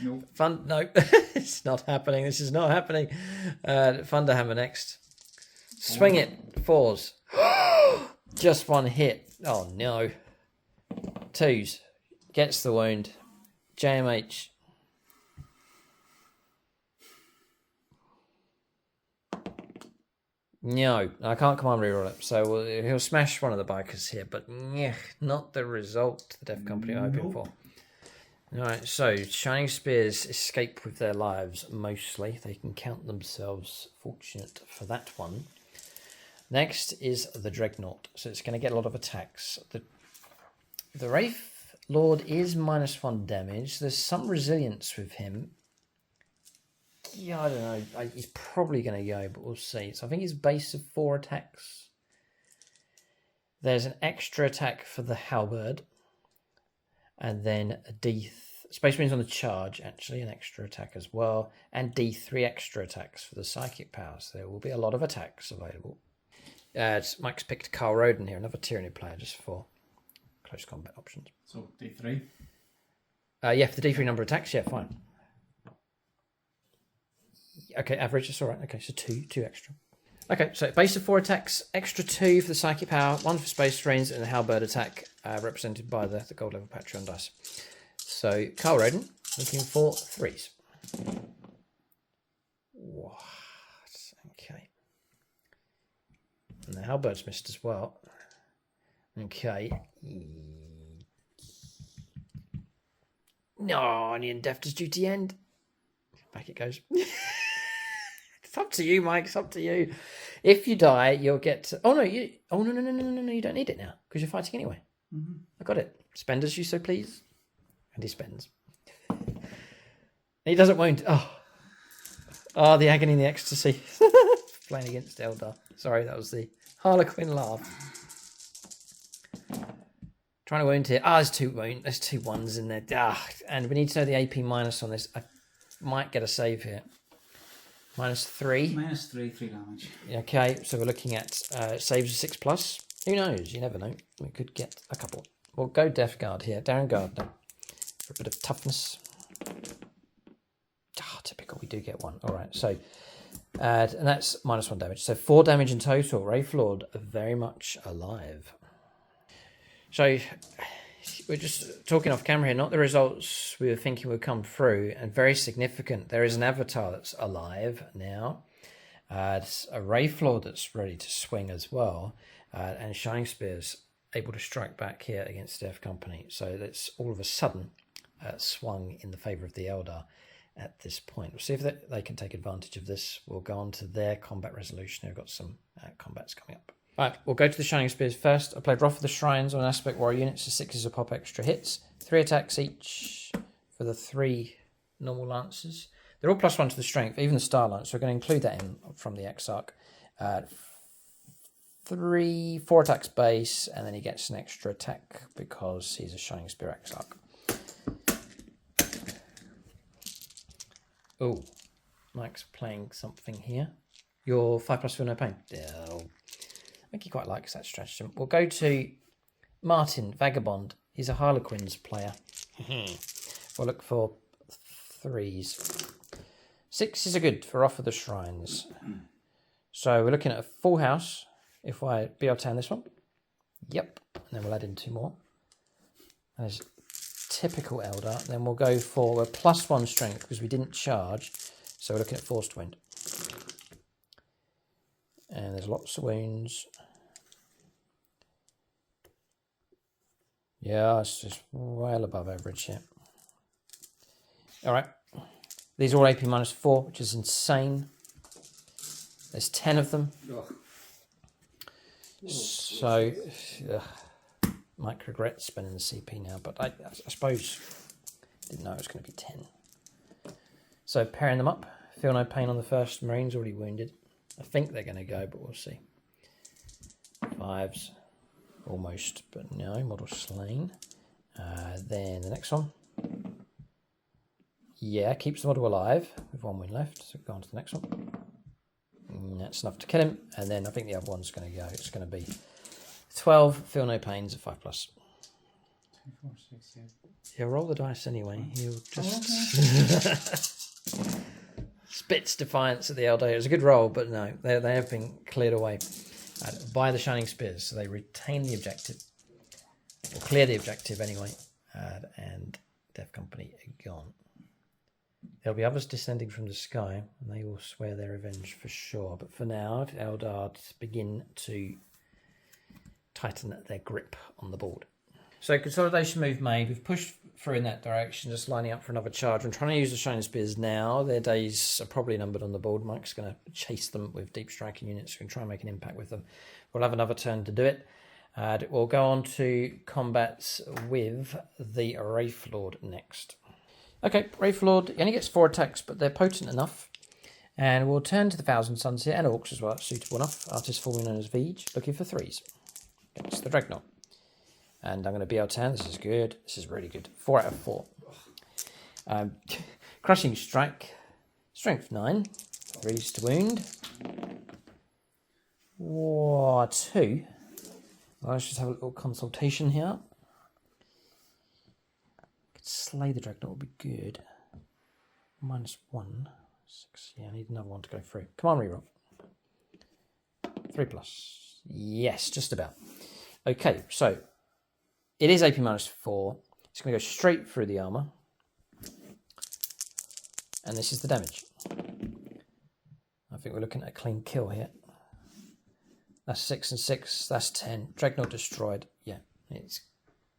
Nope. No, it's not happening. This is not happening. Thunderhammer next. Swing it. 4s. Just 1 hit. Oh no. 2s. Gets the wound. JMH. No, I can't command reroll it. So he'll smash one of the bikers here, but not the result the Death Company are hoping for. Alright, so Shining Spears escape with their lives mostly. They can count themselves fortunate for that one. Next is the Dreadnought. So it's going to get a lot of attacks. The Wraith Lord is -1 damage. There's some resilience with him. Yeah, I don't know. He's probably going to go, but we'll see. So I think his base of 4 attacks. There's an extra attack for the halberd. And then a Space Marine's on the charge, actually, an extra attack as well. And D3 extra attacks for the psychic powers. There will be a lot of attacks available. Mike's picked Carl Roden here, another Tyranny player, just for close combat options. So D3? Yeah, for the D3 number of attacks, yeah, fine. Okay, average, that's all right. Okay, so two extra. Okay, so base of 4 attacks, extra 2 for the psychic power, 1 for Space Marines, and a halberd attack represented by the gold level Patreon dice. So, Carl Roden, looking for 3s. What? Okay. And the halberd's missed as well. Okay. No, and Death does duty end. Back it goes. It's up to you, Mike. It's up to you. If you die, you'll get to... Oh, no, you don't need it now, because you're fighting anyway. Mm-hmm. I got it. Spend as you so please. And he spends. He doesn't wound. Oh, the agony and the ecstasy. Playing against Eldar. Sorry, that was the Harlequin laugh. Trying to wound here. There's 2 wound. There's 2 ones in there. And we need to know the AP minus on this. I might get a save here. -3. -3, 3 damage. Okay, so we're looking at saves of 6+. Who knows? You never know. We could get a couple. We'll go Death Guard here. Darren Gardner. For a bit of toughness. Typical. We do get 1. All right, so... and that's -1 damage. So 4 damage in total. Wraith Lord very much alive. So we're just talking off camera here, not the results we were thinking would come through, and very significant. There is an avatar that's alive now. It's a Wraith Lord that's ready to swing as well, and Shining Spear's able to strike back here against Death Company. So that's all of a sudden swung in the favour of the Eldar at this point. We'll see if they can take advantage of this. We'll go on to their combat resolution. They've got some combats coming up. Right, we'll go to the Shining Spears first. I played Wrath of the Shrines on Aspect Warrior units, so 6 a pop extra hits. 3 attacks each for the 3 normal Lancers. They're all +1 to the strength, even the Star Lance, so we're going to include that in from the Exarch. 4 attacks base, and then he gets an extra attack because he's a Shining Spear Exarch. Oh, Mike's playing something here. You're 5+ feel no pain. Oh. I think he quite likes that stratagem. We'll go to Martin, Vagabond. He's a Harlequins player. We'll look for 3s. 6s are good for Off of the Shrines. So we're looking at a full house. If I be able to hand this one. Yep. And then we'll add in 2 more. There's typical Eldar. Then we'll go for a +1 strength because we didn't charge. So we're looking at Forced Wound. And there's lots of wounds. Yeah, it's just well above average here. All right. These are all AP -4, which is insane. There's 10 of them. So, Mike regrets spending the CP now, but I suppose didn't know it was going to be 10. So pairing them up. Feel no pain on the first. Marine's already wounded. I think they're going to go, but we'll see. 5s. Almost, but no. Model slain. Then the next one. Yeah, keeps the model alive with 1 win left. So go on to the next one. That's enough to kill him. And then I think the other one's going to go. It's going to be 12. Feel no pains at 5+. 2, 4, 6, 7. Yeah, roll the dice anyway. He'll just... Spits defiance at the Eldar. It was a good roll, but no, they have been cleared away by the Shining Spears, so they retain the objective, or clear the objective anyway, and Death Company are gone. There'll be others descending from the sky, and they will swear their revenge for sure. But for now, Eldar begin to tighten their grip on the board. So consolidation move made. We've pushed through in that direction, just lining up for another charge. I'm trying to use the Shining Spears now. Their days are probably numbered on the board. Mike's going to chase them with deep striking units. We're going to try and make an impact with them. We'll have another turn to do it. And we'll go on to combats with the Wraith Lord next. Okay, Wraith Lord only gets 4 attacks, but they're potent enough. And we'll turn to the Thousand Suns here, and Orcs as well, suitable enough. Artist formerly known as Veej, looking for 3s against the Dreadnought. And I'm going to BL10, this is good, this is really good. 4 out of 4. Crushing Strike, Strength 9, 3s to wound. 2. Well, let's just have a little consultation here. Could slay the Dreadnought would be good. -1. 6. Yeah, I need another one to go through. Come on, reroll. 3+. Yes, just about. Okay, so it is AP -4. It's going to go straight through the armor. And this is the damage. I think we're looking at a clean kill here. That's 6 and 6. That's 10. Dreadnought destroyed. Yeah, it's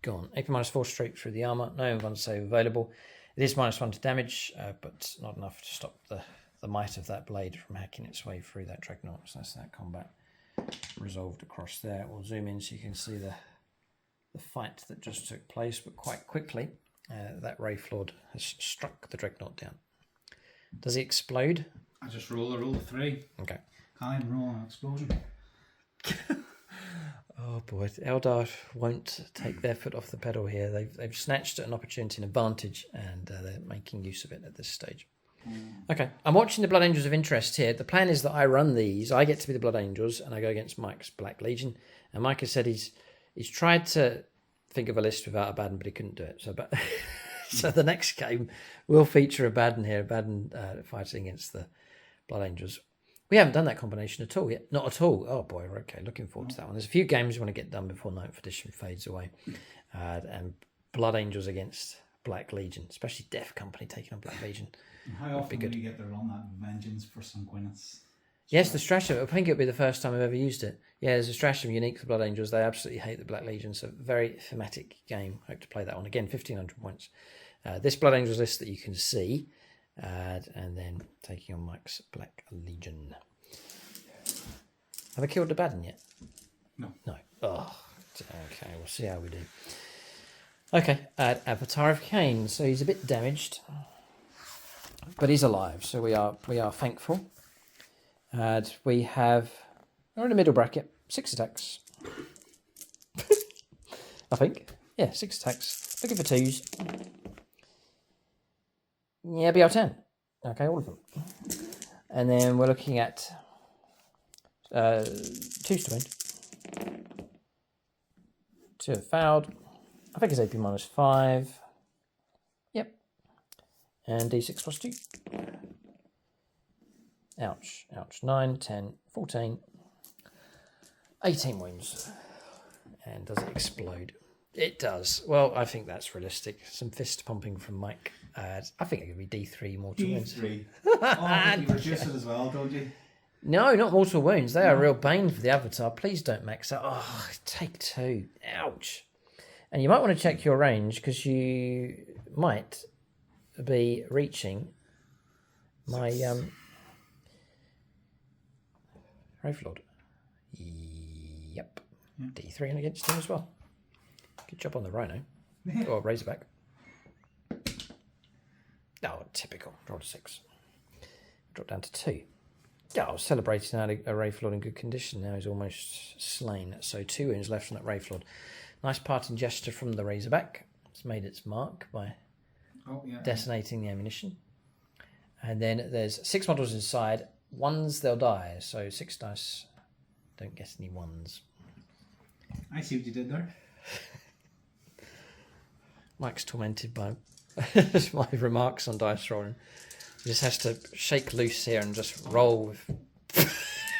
gone. AP -4 straight through the armor. No advanced save available. It is -1 to damage, but not enough to stop the might of that blade from hacking its way through that Dreadnought. So that's that combat resolved across there. We'll zoom in so you can see the fight that just took place, but quite quickly that Wraith Lord has struck the Dreadnought down. Does he explode? I just roll a 3. Okay. Can't even roll an explosion. Oh boy, Eldar won't take their foot off the pedal here. They've snatched an opportunity and advantage, and they're making use of it at this stage. Okay, I'm watching the Blood Angels of interest here. The plan is that I run these. I get to be the Blood Angels, and I go against Mike's Black Legion. And Mike has said he's tried to think of a list without Abaddon, but he couldn't do it. So the next game will feature Abaddon here. Abaddon fighting against the Blood Angels. We haven't done that combination at all yet. Not at all. Oh boy, okay, looking forward to that one. There's a few games we want to get done before 9th edition fades away. And Blood Angels against Black Legion, especially Death Company taking on Black Legion. And how often do you get to run that Vengeance for Sanguinus? Yes, the stratagem. I think it'll be the first time I've ever used it. Yeah, there's a stratagem unique to Blood Angels. They absolutely hate the Black Legion. So very thematic game. Hope to play that one. Again, 1,500 points. This Blood Angels list that you can see. And then taking on Mike's Black Legion. Have I killed Abaddon yet? No. No. Oh, okay. We'll see how we do. Okay, Avatar of Cain. So he's a bit damaged, but he's alive. So we are thankful. And we're in the middle bracket. 6 attacks. I think. Yeah, 6 attacks. Looking for 2s. Yeah, BL10. Okay, all of them. And then we're looking at 2s to win. 2 have fouled. I think it's AP -5. Yep. And D6 +2. Ouch. Ouch. 9, 10, 14. 18 wounds. And does it explode? It does. Well, I think that's realistic. Some fist pumping from Mike. I think it could be D3 mortal wounds. D3. Oh, you reduce it as well, don't you? No, not mortal wounds. They are a real bane for the Avatar. Please don't max out. Oh, take 2. Ouch. And you might want to check your range because you might be reaching my Wraith Lord. Yep. Yeah. D3 and against him as well. Good job on the Rhino. Or Razorback. Oh, typical. Rolled a 6. Dropped down to 2. Yeah, I was celebrating out a Wraith Lord in good condition. Now he's almost slain. So 2 wounds left on that Wraith Lord. Nice parting gesture from the Razorback. It's made its mark by detonating the ammunition. And then there's 6 models inside. 1s, they'll die. So 6 dice don't get any 1s. I see what you did there. Mike's tormented by my remarks on dice rolling. He just has to shake loose here and just roll with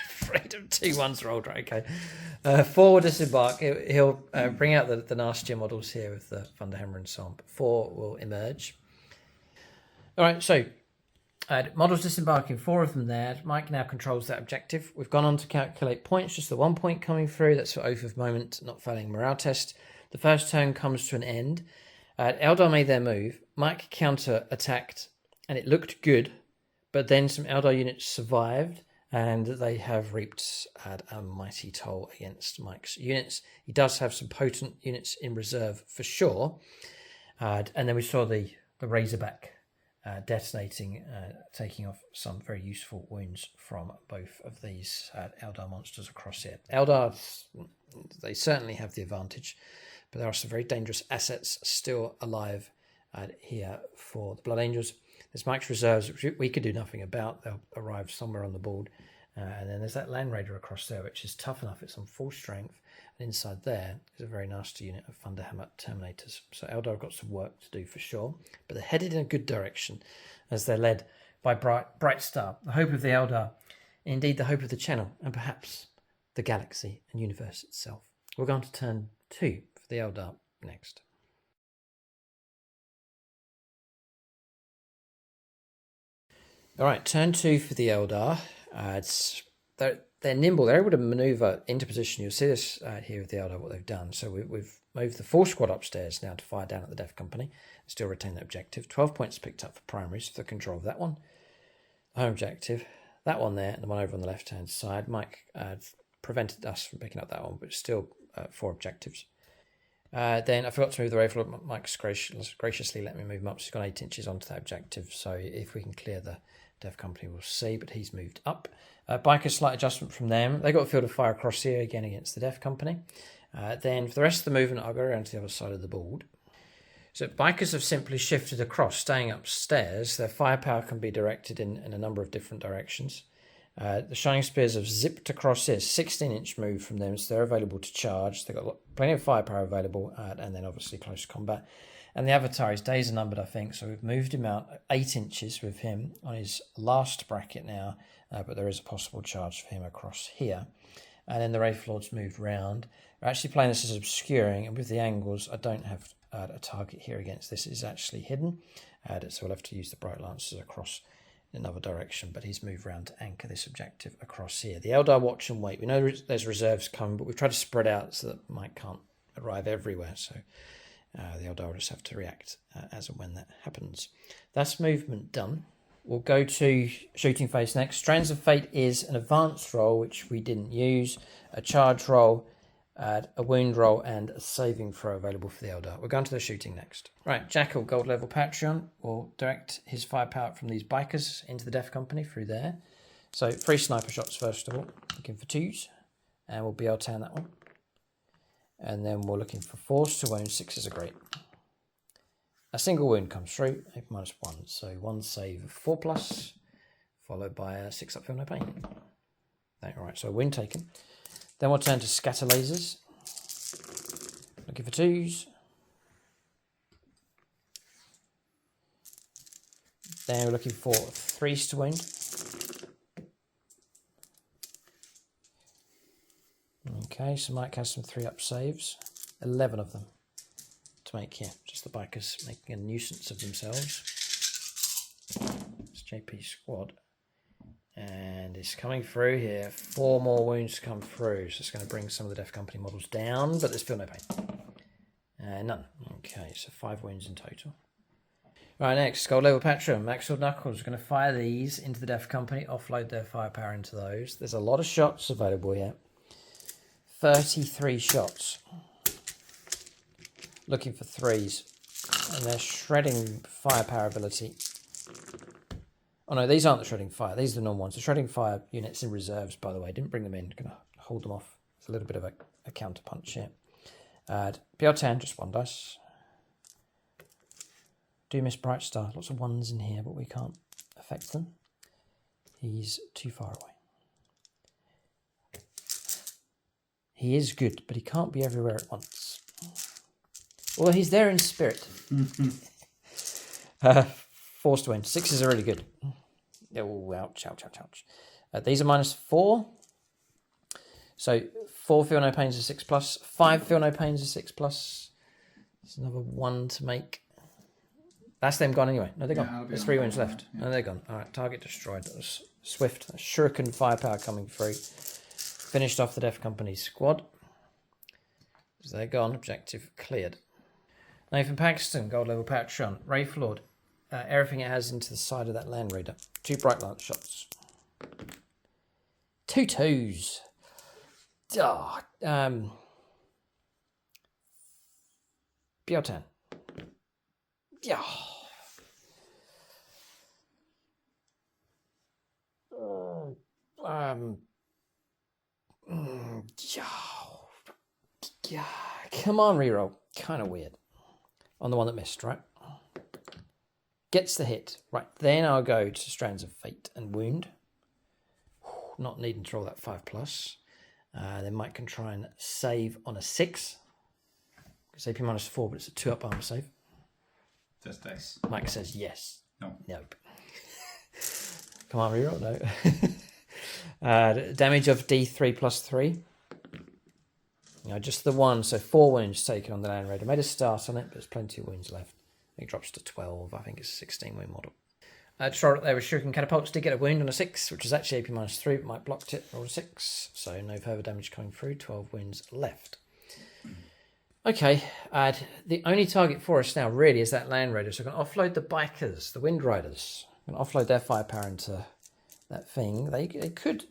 freedom. 2 1s rolled, right? Okay. 4 will disembark. He'll bring out the nastier models here with the Thunderhammer and so on. But 4 will emerge. All right, so models disembarking, 4 of them there. Mike now controls that objective. We've gone on to calculate points, just the 1 point coming through. That's for Oath of Moment, not failing morale test. The first turn comes to an end. Eldar made their move. Mike counter-attacked, and it looked good, but then some Eldar units survived, and they have reaped a mighty toll against Mike's units. He does have some potent units in reserve for sure. And then we saw the Razorback detonating, taking off some very useful wounds from both of these Eldar monsters across here. Eldar, they certainly have the advantage, but there are some very dangerous assets still alive here for the Blood Angels. There's Mike's reserves, which we could do nothing about. They'll arrive somewhere on the board. And then there's that Land Raider across there, which is tough enough. It's on full strength. And inside there is a very nasty unit of Thunderhammer Terminators. So Eldar have got some work to do for sure. But they're headed in a good direction as they're led by Bright Star, the hope of the Eldar, indeed the hope of the channel, and perhaps the galaxy and universe itself. We're going to turn 2 for the Eldar next. All right, turn 2 for the Eldar. They're nimble. They're able to maneuver into position. You'll see this here with the Eldar, what they've done. So we've moved the 4 squad upstairs now to fire down at the Death Company and still retain that objective. 12 points picked up for primaries for the control of that one. The home objective, that one there, and the one over on the left-hand side. Mike prevented us from picking up that one, but still 4 objectives. Then I forgot to move the rifle. Mike's graciously let me move him up. So he's got 8 inches onto that objective. So if we can clear the Dev Company, we'll see, but he's moved up. Bikers, slight adjustment from them. They got a field of fire across here again against the Dev Company. Then for the rest of the movement, I'll go around to the other side of the board. So Bikers have simply shifted across, staying upstairs. Their firepower can be directed in a number of different directions. The Shining Spears have zipped across here, 16-inch move from them, so they're available to charge. They've got plenty of firepower available, and then obviously close combat. And the Avatar, his days are numbered, I think, so we've moved him out 8 inches with him on his last bracket now, but there is a possible charge for him across here. And then the Wraith Lord's moved round. We're actually playing this as obscuring, and with the angles, I don't have a target here against this. It's actually hidden, so we'll have to use the Bright Lancers across in another direction, but he's moved round to anchor this objective across here. The Eldar watch and wait. We know there's reserves coming, but we've tried to spread out so that Mike can't arrive everywhere, so the Eldar will just have to react as and when that happens. That's movement done. We'll go to shooting phase next. Strands of Fate is an advanced roll, which we didn't use, a charge roll, a wound roll, and a saving throw available for the Eldar. We're going to the shooting next. Right, Jackal, gold level Patreon, will direct his firepower from these Bikers into the Death Company through there. So 3 sniper shots first of all, looking for 2s, and we'll BL10 that one. And then we're looking for 4s to wound, 6s are great. A single wound comes through, -1, so 1 save of 4+, followed by a 6 up, feel no pain. Alright, so a wound taken. Then we'll turn to scatter lasers, looking for 2s. Then we're looking for 3s to wound. Okay, so Mike has some 3-up saves, 11 of them to make here. Just the Bikers making a nuisance of themselves. It's JP squad. And it's coming through here. 4 more wounds come through. So it's going to bring some of the Death Company models down, but there's still no pain. None. Okay, so 5 wounds in total. Right, next, gold level Patreon. Maxwell Knuckles. We're going to fire these into the Death Company, offload their firepower into those. There's a lot of shots available here. 33 shots. Looking for 3s. And they're shredding firepower ability. Oh no, these aren't the shredding fire. These are the normal ones. The shredding fire units in reserves, by the way. Didn't bring them in. Going to hold them off. It's a little bit of a counter punch here. PL10, just 1 dice. Do miss Bright Star. Lots of 1s in here, but we can't affect them. He's too far away. He is good, but he can't be everywhere at once. Well, he's there in spirit. 4s to win. 6s are really good. Oh, ouch, ouch, ouch, ouch. These are -4. So 4 feel no pains are 6+. 5 feel no pains are 6+. There's another 1 to make. That's them gone anyway. No, they're gone. There's 3 wounds left. Yeah. No, they're gone. All right, target destroyed. That was swift. Shuriken firepower coming through. Finished off the Death Company squad. So they're gone. Objective cleared. Nathan Paxton, gold level Patreon. Wraith Lord. Everything it has into the side of that Land Raider. 2 Bright Lance shots. 2 2s. Oh, BL10. Yeah. Yeah. Come on, reroll. Kind of weird. On the one that missed, right? Gets the hit. Right, then I'll go to Strands of Fate and Wound. Not needing to roll that 5+. Then Mike can try and save on a 6. It's AP -4, but it's a 2-up armor save. Just dice. Mike says yes. No. Nope. Come on, reroll. No. Damage of D3 +3. Just the one, so 4 wounds taken on the Land Raider. Made a start on it, but there's plenty of wounds left. It drops to 12. I think it's a 16 wound model. Just roll it there with Shuriken Catapults. Did get a wound on a 6, which is actually AP -3, but Mike blocked it. Rolled a 6, so no further damage coming through. 12 wounds left. Okay, the only target for us now really is that Land Raider. So I'm going to offload the bikers, the Wind Riders. I'm going to offload their firepower into that thing. They could...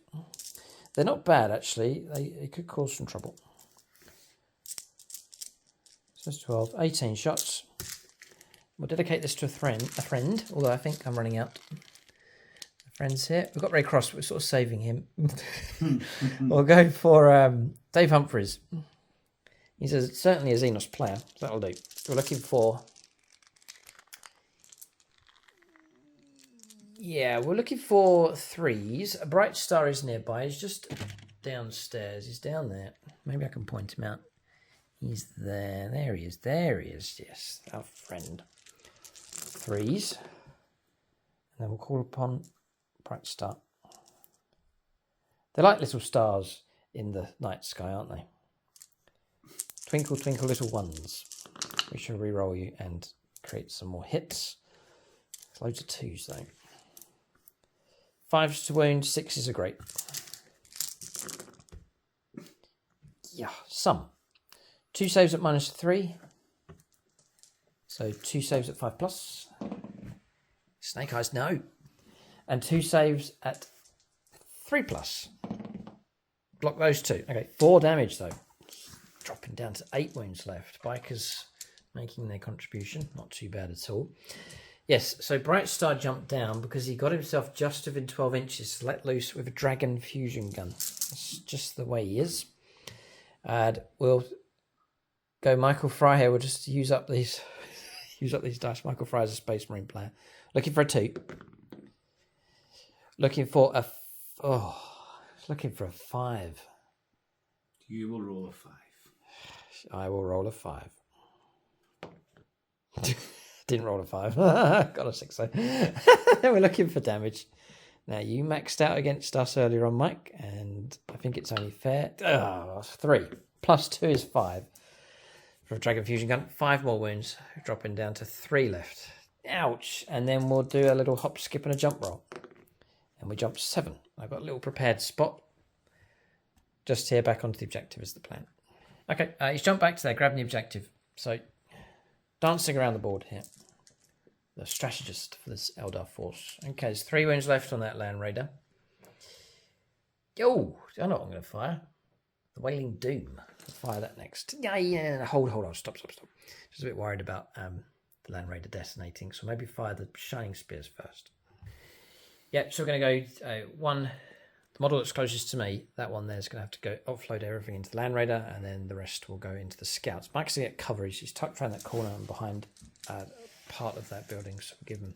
They're not bad, actually. They could cause some trouble. So that's 12. 18 shots. We'll dedicate this to a friend, although I think I'm running out. A friend's here. We've got Ray Cross, but we're sort of saving him. We'll go for Dave Humphreys. He's certainly a Xenos player. So that'll do. We're looking for... Yeah, we're looking for 3s. A Bright Star is nearby. He's just downstairs. He's down there. Maybe I can point him out. He's there. There he is. There he is. Yes, our friend. 3s. And then we'll call upon Bright Star. They're like little stars in the night sky, aren't they? Twinkle, twinkle, little ones. We shall re-roll you and create some more hits. Loads of 2s, though. 5s to wound, 6s are great. Yeah, some. 2 saves at -3. So 2 saves at 5+. Snake Eyes, no. And 2 saves at 3+. Block those 2. Okay, 4 damage though. Dropping down to 8 wounds left. Bikers making their contribution. Not too bad at all. Yes, so Bright Star jumped down because he got himself just within 12 inches let loose with a Dragon Fusion Gun. That's just the way he is. And we'll go Michael Fry here. We'll just use up these dice. Michael Fry is a Space Marine player. Looking for a 2. Looking for a... looking for a 5. You will roll a 5. I will roll a 5. Didn't roll a 5. Got a 6 though. We're looking for damage. Now, you maxed out against us earlier on, Mike, and I think it's only fair. 3. Plus 2 is 5. For a Dragon Fusion Gun, 5 more wounds, dropping down to 3 left. Ouch. And then we'll do a little hop, skip, and a jump roll. And we jump 7. I've got a little prepared spot. Just here, back onto the objective is the plan. Okay, he's jumped back to there, grabbing the objective. So, dancing around the board here. The strategist for this Eldar force. Okay, there's 3 wounds left on that Land Raider. Oh, I know what I'm going to fire. The Wailing Doom. I'll fire that next. Yeah. Hold on. Stop. Just a bit worried about the Land Raider detonating, so maybe fire the Shining Spears first. Yeah, so we're going to go one... The model that's closest to me, that one there is going to have to go offload everything into the Land Raider, and then the rest will go into the Scouts. Mike's going to get coverage. He's tucked around that corner and behind part of that building, so we'll give him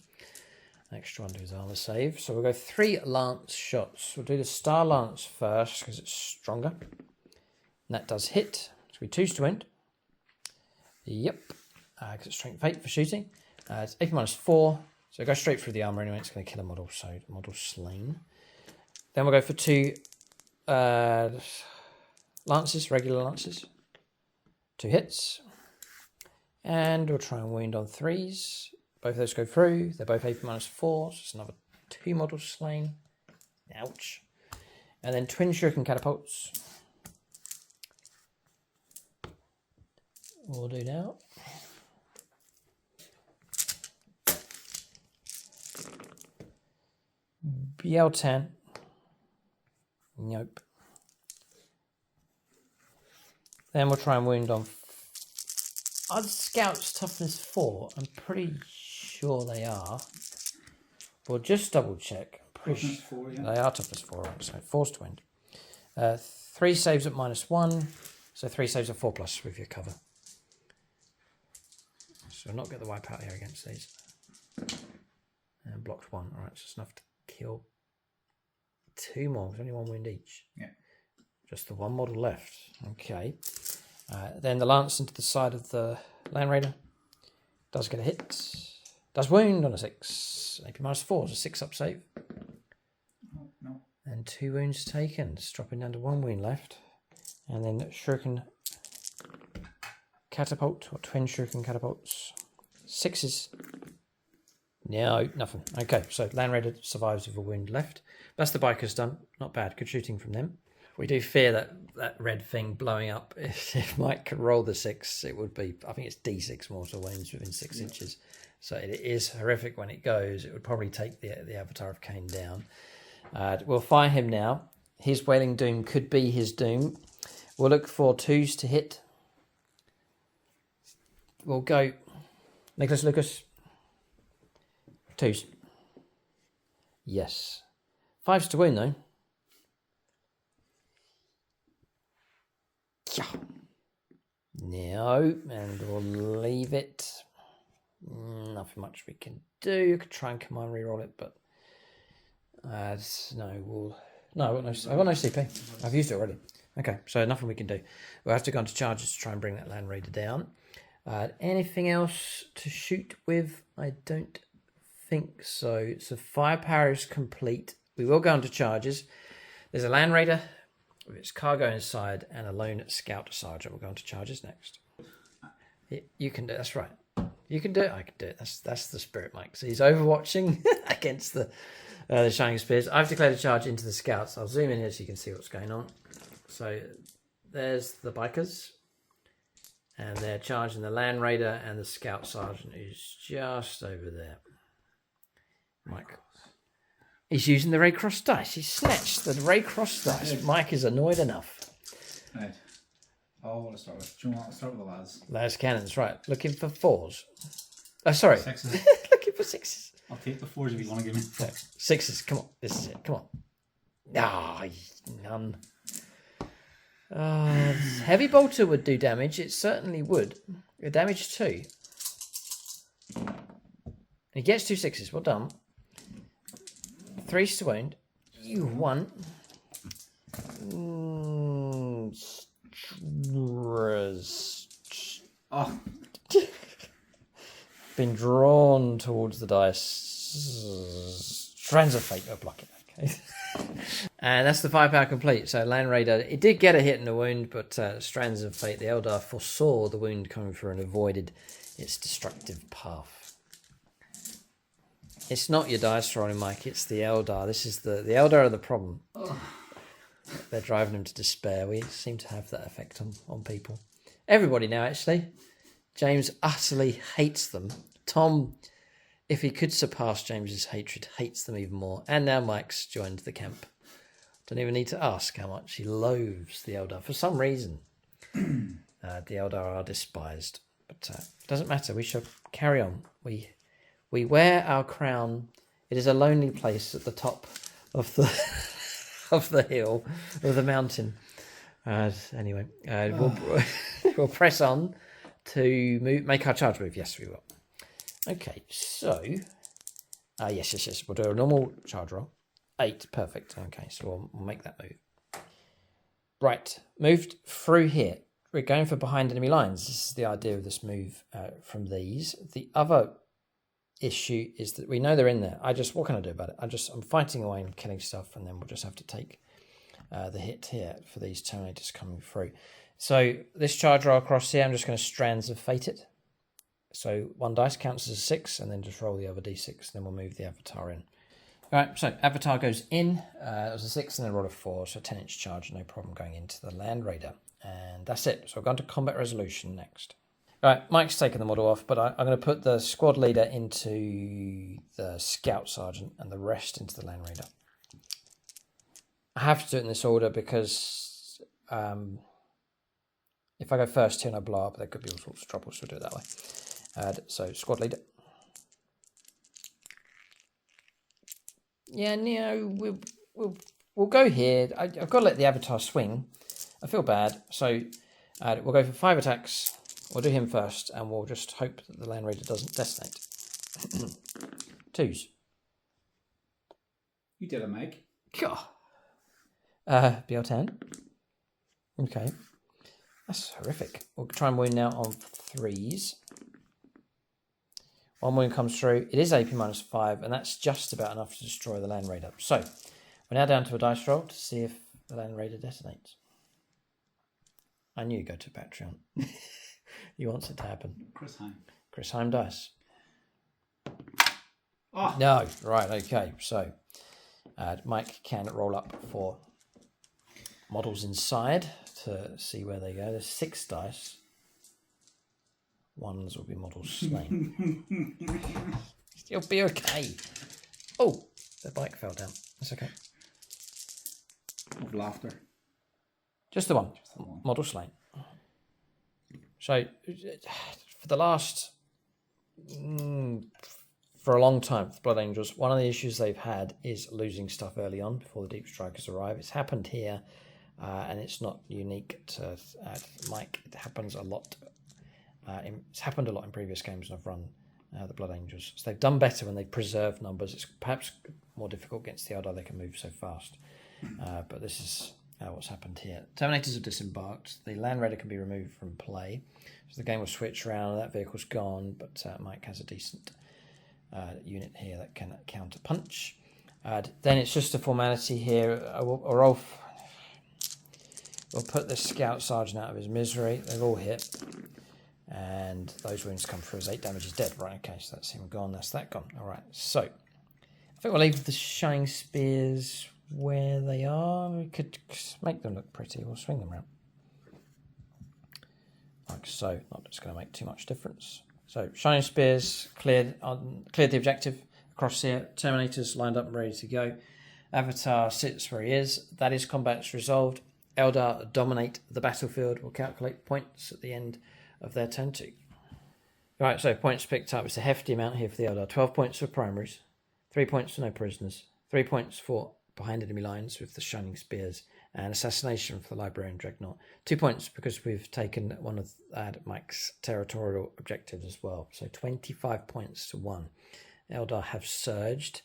an extra one to his armor save. So we'll go 3 Lance shots. We'll do the Star Lance first because it's stronger. And that does hit. So we 2s to wound. Yep. Because it's Strength 8 for shooting. It's AP -4. So go straight through the armor anyway. It's going to kill a model, so model slain. Then we'll go for 2 lances, regular lances. 2 hits. And we'll try and wound on 3s. Both of those go through. They're both AP -4, so it's another 2 models slain. Ouch. And then twin shuriken catapults. We'll do now. BL10. Nope. Then we'll try and wound on. Are the scouts toughness 4? I'm pretty sure they are. We'll just double check. Toughness 4, yeah. They are toughness 4, right? So 4's to wound. 3 saves at -1. So 3 saves at 4+ with your cover. So we'll not get the wipeout here against these. And blocked 1. Alright, so it's enough to kill 2 more. There's only 1 wound each. Yeah. Just the 1 model left. Okay. Then the lance into the side of the Land Raider. Does get a hit. Does wound on a 6. AP -4 is a 6-up save. Oh, no. And 2 wounds taken. Just dropping down to 1 wound left. And then Shuriken Catapult, or twin Shuriken Catapults. 6s. No, nothing. Okay, so Land Raider survives with a wound left. That's the bikers done. Not bad. Good shooting from them. We do fear that red thing blowing up. If Mike could roll the 6, it would be, I think it's D6 mortal wounds within 6 inches. So it is horrific when it goes. It would probably take the Avatar of Cain down. We'll fire him now. His Wailing Doom could be his doom. We'll look for 2s to hit. We'll go Nicholas Lucas. 2s. Yes. 5s to wound though. No, and we'll leave it. Nothing much we can do. Could try and command reroll it, but no, I've got no CP. I've used it already. Okay, so nothing we can do. We'll have to go into charges to try and bring that Land Raider down. Anything else to shoot with? I don't think so. So firepower is complete. We will go into charges. There's a Land Raider with its cargo inside and a lone scout sergeant. We'll go into charges next. You can do it. That's right. You can do it. I can do it. That's the spirit, Mike. So he's overwatching against the Shining Spears. I've declared a charge into the scouts. I'll zoom in here so you can see what's going on. So there's the bikers. And they're charging the Land Raider and the scout sergeant who's just over there. Mike. He's using the Raycross dice. He snatched the Raycross dice. Mike is annoyed enough. Right. Oh, what to start with? Do you want to start with the lads? Lads cannons, right. Looking for 4s. Oh, sorry. 6s. Looking for 6s. I'll take the 4s if you want to give me. No, 6s. Come on. This is it. Come on. Ah, none. Heavy bolter would do damage. It certainly would. Damage 2. And he gets 2 6s. Well done. 3s to wound. You want. Oh. Been drawn towards the dice. Strands of Fate. Oh, block it. Okay. And that's the firepower complete. So Land Raider, it did get a hit and a wound, but Strands of Fate, the Eldar foresaw the wound coming through and avoided its destructive path. It's not your dice rolling, Mike. It's the Eldar. This is the Eldar are the problem. Oh. They're driving them to despair. We seem to have that effect on people. Everybody now, actually. James utterly hates them. Tom, if he could surpass James's hatred, hates them even more. And now Mike's joined the camp. Don't even need to ask how much he loathes the Eldar. For some reason, the Eldar are despised. But it doesn't matter. We shall carry on. We wear our crown. It is a lonely place at the top of the of the hill, of the mountain. Anyway, we'll press on to make our charge move. Yes, we will. Okay, so yes. We'll do a normal charge roll. 8, perfect. Okay, so we'll make that move. Right, moved through here. We're going for behind enemy lines. This is the idea of this move from these. The other issue is that we know they're in there. What can I do about it? I'm fighting away and killing stuff, and then we'll just have to take the hit here for these Terminators coming through. So this charge roll across here, I'm just going to Strands of Fate it. So 1 dice counts as a 6, and then just roll the other d6, and then we'll move the Avatar in. All right, so Avatar goes in. It was a 6 and then roll a 4, so 10-inch charge, no problem going into the Land Raider. And that's it. So we're going to combat resolution next. All right, Mike's taken the model off, but I'm going to put the squad leader into the scout sergeant and the rest into the Land Raider. I have to do it in this order because if I go first here and I blow up, there could be all sorts of trouble, so we'll do it that way. So squad leader. Yeah, no, we'll go here. I've got to let the avatar swing. I feel bad, so we'll go for 5 attacks. We'll do him first, and we'll just hope that the Land Raider doesn't detonate. 2s. You did it, Mike. God. BL10. Okay. That's horrific. We'll try and win now on 3s. 1 wound comes through. It is AP -5, and that's just about enough to destroy the Land Raider. So, we're now down to a dice roll to see if the Land Raider detonates. I knew you'd go to Patreon. You want it to happen. Chris Heim dice. Oh. No, right, okay. So, Mike can roll up for models inside to see where they go. There's 6 dice. 1s will be models slain. You'll be okay. Oh, the bike fell down. That's okay. Of laughter. Just the one. Model slain. So, for the last... for a long time, the Blood Angels, one of the issues they've had is losing stuff early on before the Deep Strikers arrive. It's happened here, and it's not unique to Mike. It happens a lot. It's happened a lot in previous games when I've run the Blood Angels. So they've done better when they preserve numbers. It's perhaps more difficult against the Eldar. They can move so fast. But this is what's happened here. Terminators have disembarked. The Land Raider can be removed from play. So the game will switch around. That vehicle's gone, but Mike has a decent unit here that can counter punch. Then it's just a formality here. We'll put the Scout Sergeant out of his misery. They've all hit. And those wounds come through as 8 damage is dead. Right, okay, so that's him gone. That's that gone. All right, so I think we'll leave the Shining Spears where they are. We could make them look pretty. We'll swing them around. Like so. Not just going to make too much difference. So Shining Spears cleared the objective across here. Terminators lined up and ready to go. Avatar sits where he is. That is combat's resolved. Eldar dominate the battlefield. We'll calculate points at the end of their turn 2. Right, so points picked up. It's a hefty amount here for the Eldar. 12 points for primaries, 3 points for no prisoners, 3 points for behind enemy lines with the Shining Spears, and assassination for the Librarian Dreadnought. 2 points because we've taken one of Mike's territorial objectives as well. So 25 points to 1. Eldar have surged.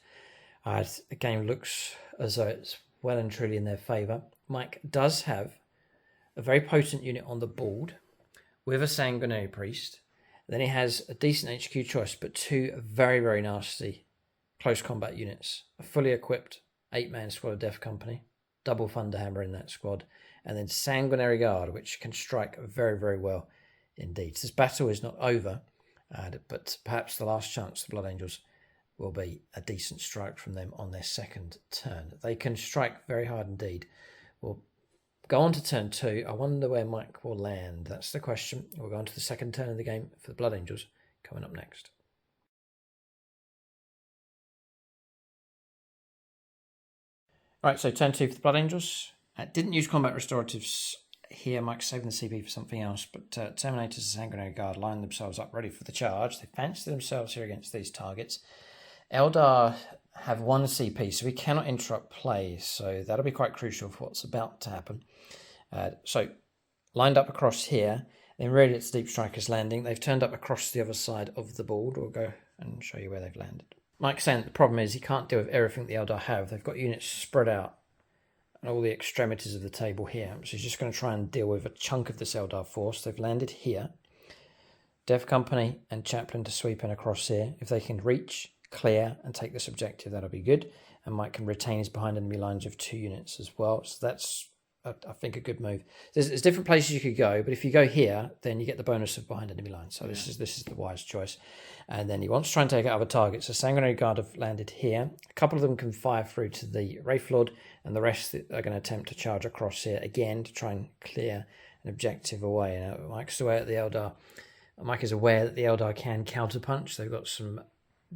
The game looks as though it's well and truly in their favour. Mike does have a very potent unit on the board with a Sanguinary Priest. Then he has a decent HQ choice, but 2 very, very nasty close combat units. A fully equipped 8-man squad of Death Company, double Thunderhammer in that squad, and then Sanguinary Guard, which can strike very, very well indeed. This battle is not over, but perhaps the last chance the Blood Angels will be a decent strike from them on their second turn. They can strike very hard indeed. We'll go on to turn 2. I wonder where Mike will land. That's the question. We'll go on to the second turn of the game for the Blood Angels coming up next. Right, so turn 2 for the Blood Angels. Didn't use combat restoratives here. Mike's saving the CP for something else, but Terminators and Sanguinary Guard line themselves up ready for the charge. They fancy themselves here against these targets. Eldar have 1 CP, so we cannot interrupt play, so that'll be quite crucial for what's about to happen. So, lined up across here, then really it's Deep Strikers landing. They've turned up across the other side of the board. We'll go and show you where they've landed. Mike's saying the problem is he can't deal with everything the Eldar have. They've got units spread out at all the extremities of the table here, so he's just going to try and deal with a chunk of this Eldar force. They've landed here. Dev Company and Chaplain to sweep in across here. If they can reach, clear, and take this objective, that'll be good. And Mike can retain his behind enemy lines of 2 units as well. So that's, I think, a good move. There's different places you could go, but if you go here, then you get the bonus of behind enemy lines. So this is the wise choice. And then he wants to try and take out other targets. So Sanguinary Guard have landed here. A couple of them can fire through to the Wraith Lord, and the rest are going to attempt to charge across here again to try and clear an objective away. Now, Mike's aware that the Eldar. Mike is aware that the Eldar can counterpunch. They've got some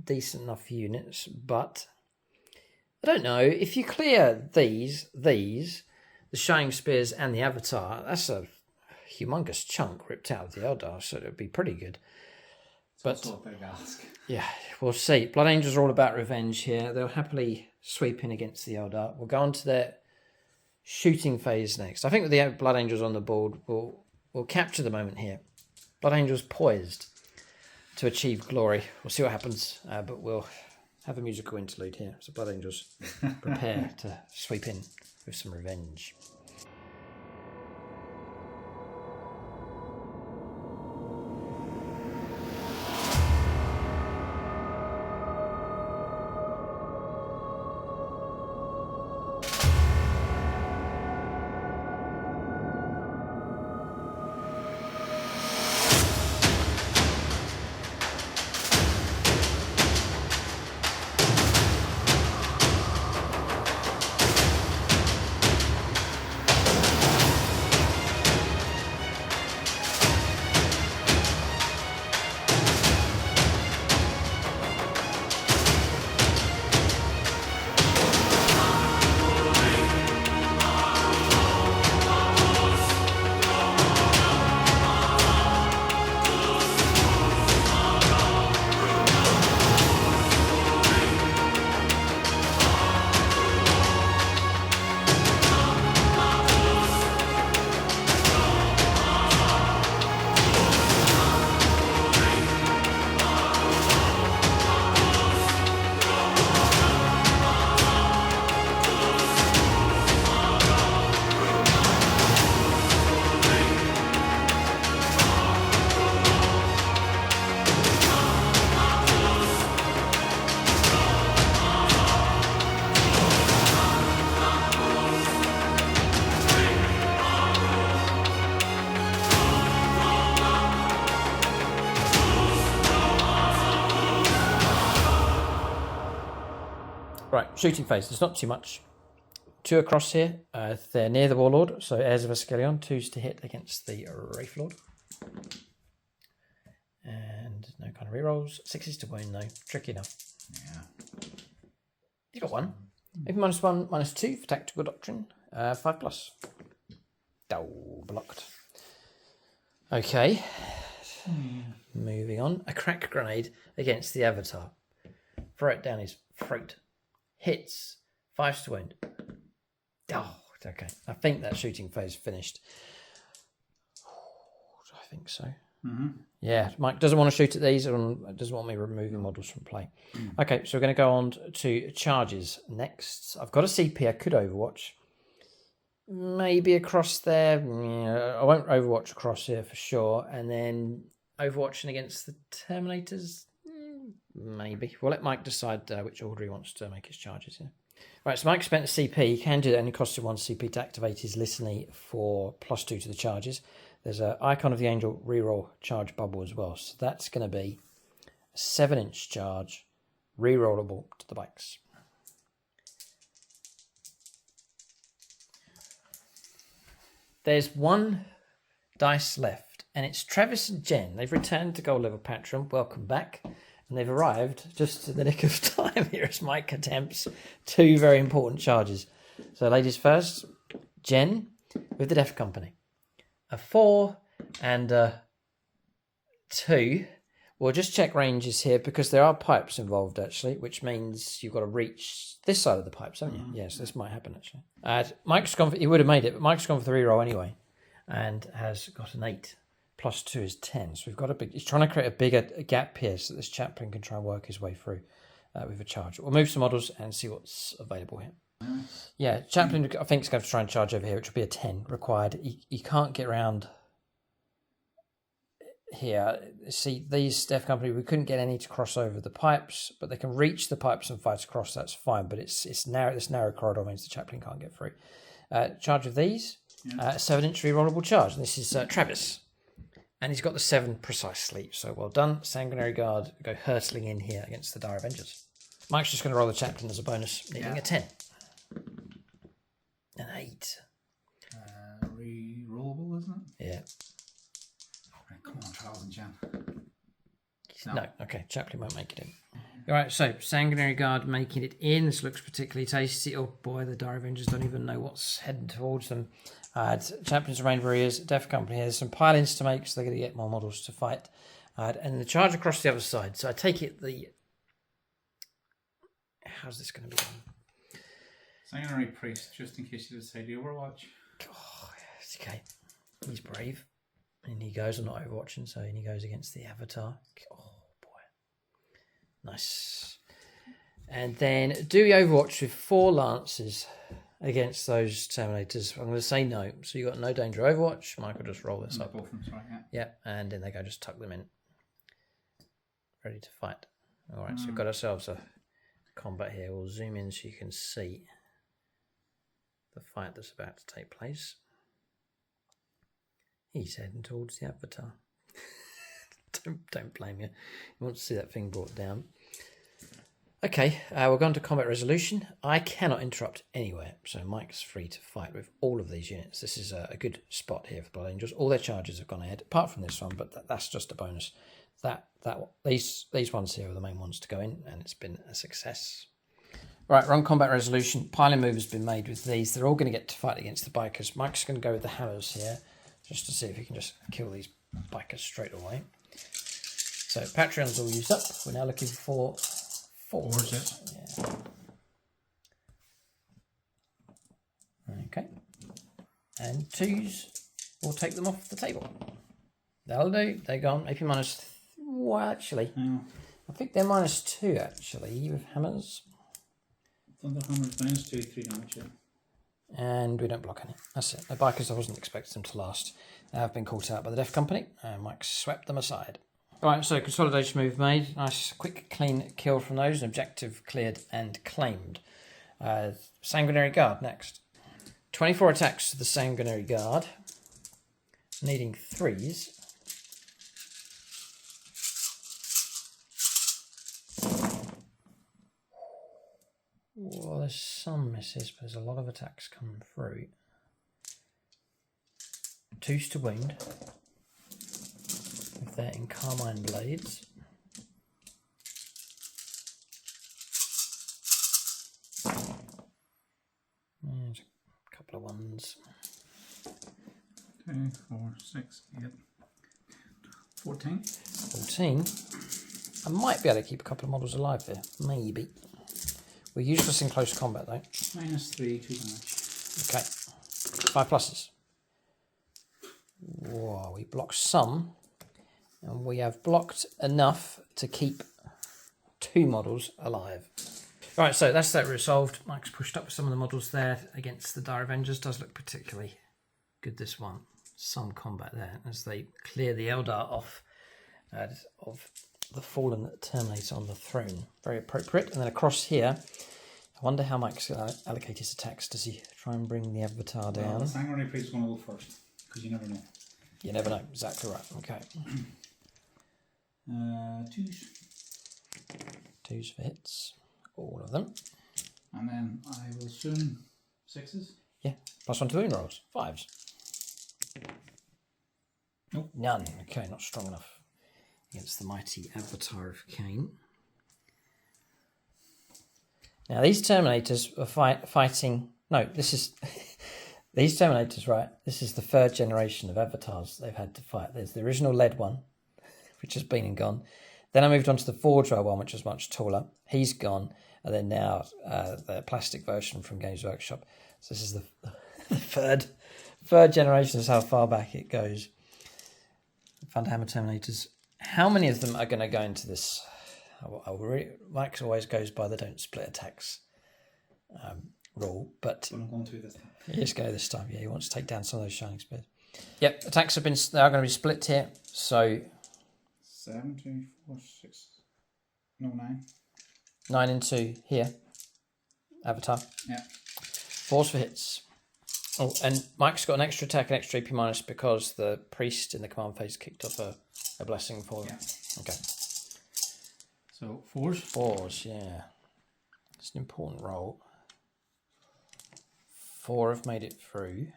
decent enough units, but I don't know. If you clear these, the Shining Spears and the Avatar, that's a humongous chunk ripped out of the Eldar, so it would be pretty good. But It's also a big ask. yeah, we'll see. Blood Angels are all about revenge here. They'll happily sweep in against the Eldar. We'll go on to their shooting phase next. I think with the Blood Angels on the board, we'll capture the moment here. Blood Angels poised to achieve glory. We'll see what happens, but we'll have a musical interlude here. So Blood Angels prepare to sweep in with some revenge. Right, shooting phase. There's not too much. 2 across here. They're near the Warlord, so Heirs of Ascalon. 2s to hit against the Wraith Lord. And no kind of rerolls. 6s to wound, though. Tricky enough. Yeah. You got 1. Maybe -1, -2 for Tactical Doctrine. 5+. Oh, blocked. Okay. Moving on. A crack grenade against the Avatar. Throw it down his throat. Hits. 5s to wound. Oh, okay. I think that shooting phase finished. I think so. Mm-hmm. Yeah, Mike doesn't want to shoot at these and doesn't want me removing models from play. Okay, so we're going to go on to charges next. I've got a CP I could overwatch. Maybe across there. Yeah, I won't overwatch across here for sure. And then overwatching against the Terminators. Maybe. We'll let Mike decide which order he wants to make his charges here. Right, so Mike spent a CP. He can do that, only costs him 1 CP to activate his Listening for +2 to the charges. There's an Icon of the Angel reroll charge bubble as well. So that's going to be a 7-inch charge, rerollable to the bikes. There's 1 dice left, and it's Travis and Jen. They've returned to Gold Level Patron. Welcome back. And they've arrived just in the nick of time here as Mike attempts 2 very important charges. So ladies first, Jen with the Death Company. A 4 and a 2. We'll just check ranges here because there are pipes involved actually, which means you've got to reach this side of the pipes, haven't you? Yes, this might happen actually. Mike's gone for, he would have made it, but Mike's gone for the reroll anyway and has got an 8. +2 is 10. So we've got a big, he's trying to create a bigger gap here so that this chaplain can try and work his way through with a charge. We'll move some models and see what's available here. Yeah, chaplain I think is going to try and charge over here, which will be a 10 required. You can't get around here. See, these Death Company, we couldn't get any to cross over the pipes, but they can reach the pipes and fight across. That's fine, but it's narrow. This narrow corridor means the chaplain can't get through. Charge of these, 7-inch rerollable charge. And this is Travis. And he's got the 7 precisely. So well done. Sanguinary Guard go hurtling in here against the Dire Avengers. Mike's just going to roll the chaplain as a bonus, needing a 10. An 8. Rerollable, isn't it? Yeah. Right, come on, Charles and Jan. No, okay. Chaplain won't make it in. All right, so Sanguinary Guard making it in. This looks particularly tasty. Oh boy, the Dire Avengers don't even know what's heading towards them. Champions of Rain Warriors, Death Company. There's some pile-ins to make, so they're going to get more models to fight. And the charge across the other side. So I take it the... How's this going to be done? Sanguinary Priest, just in case you decide to Overwatch. Oh, yes, okay. He's brave. And he goes, I'm not overwatching, so he goes against the Avatar. Oh, boy. Nice. And then do we overwatch with 4 lances against those Terminators? I'm going to say no. So you got no danger overwatch. Michael just roll this up. Both of them, sorry, yeah. Yeah, and then they go just tuck them in. Ready to fight. All right, so we've got ourselves a combat here. We'll zoom in so you can see the fight that's about to take place. He's heading towards the Avatar. Don't blame you. You want to see that thing brought down. Okay, we're going to combat resolution. I cannot interrupt anywhere, so Mike's free to fight with all of these units. This is a good spot here for Blood Angels. All their charges have gone ahead, apart from this one, but that's just a bonus. These ones here are the main ones to go in, and it's been a success. Right, we're on combat resolution. Piling move has been made with these. They're all going to get to fight against the bikers. Mike's going to go with the hammers here, just to see if he can just kill these bikers straight away. So Patreon's all used up. We're now looking for 4s. Yeah. Okay. And 2s, we'll take them off the table. That'll do. They're gone. AP minus... Well, actually, I think they're -2, actually, with hammers. Thunder hammers -2, 3 damage, yeah. And we don't block any. That's it. The bikers, I wasn't expecting them to last. They have been caught out by the Death Company, and Mike swept them aside. Alright, so consolidation move made. Nice, quick, clean kill from those. An objective cleared and claimed. Sanguinary Guard next. 24 attacks to the Sanguinary Guard. Needing 3s. Well, there's some misses, but there's a lot of attacks coming through. 2s to wound. If they're in Carmine Blades. There's a couple of 1s. 2, 4, 6, 8, 14. 14. I might be able to keep a couple of models alive here. Maybe. We're useless in close combat though. -3, 2 damage. Okay. 5 pluses. Whoa, we blocked some. And we have blocked enough to keep 2 models alive. Right, so that's that resolved. Mike's pushed up some of the models there against the Dire Avengers. Does look particularly good, this one. Some combat there as they clear the Eldar off of the fallen Terminator on the throne. Very appropriate. And then across here, I wonder how Mike's going to allocate his attacks. Does he try and bring the Avatar down? The Sanguinary Priest is going to go first, because you never know. You never know. Exactly right. Okay. 2s. 2s for hits. All of them. And then I will assume 6s. Yeah. +1 to wound rolls. 5s. Nope. None. Okay, not strong enough against the mighty Avatar of Cain. Now these Terminators are fighting... No, this is... These Terminators, right? This is the 3rd generation of Avatars they've had to fight. There's the original lead one, which has been and gone. Then I moved on to the Forge one, which was much taller. He's gone. And then now the plastic version from Games Workshop. So this is the third generation is how far back it goes. Thunderhammer Terminators. How many of them are going to go into this? Mike always goes by the don't split attacks rule, but I'm going to this time. Let's go this time. Yeah, he wants to take down some of those Shining Spears. Yep, attacks they are going to be split here. So 7, 2, 4, 6. No, 9. 9 and 2 here. Avatar. Yeah. 4s for hits. Oh, and Mike's got an extra attack and extra AP minus because the priest in the command phase kicked off a blessing for them. Yeah. Okay. So 4s. 4s, yeah. It's an important roll. 4 have made it through.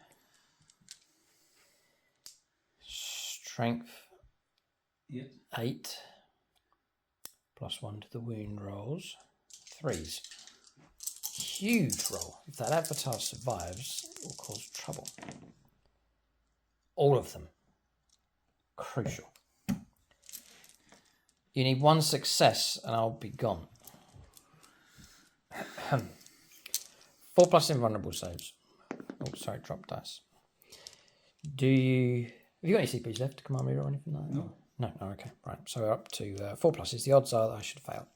Strength 8. 8. +1 to the wound rolls. 3s. Huge roll. If that avatar survives, it will cause trouble. All of them. Crucial. You need 1 success and I'll be gone. 4+ invulnerable saves. Oh, sorry, drop dice. Have you got any CPs left to command me or anything like that? No. No, okay, right. So we're up to 4 pluses. The odds are that I should fail.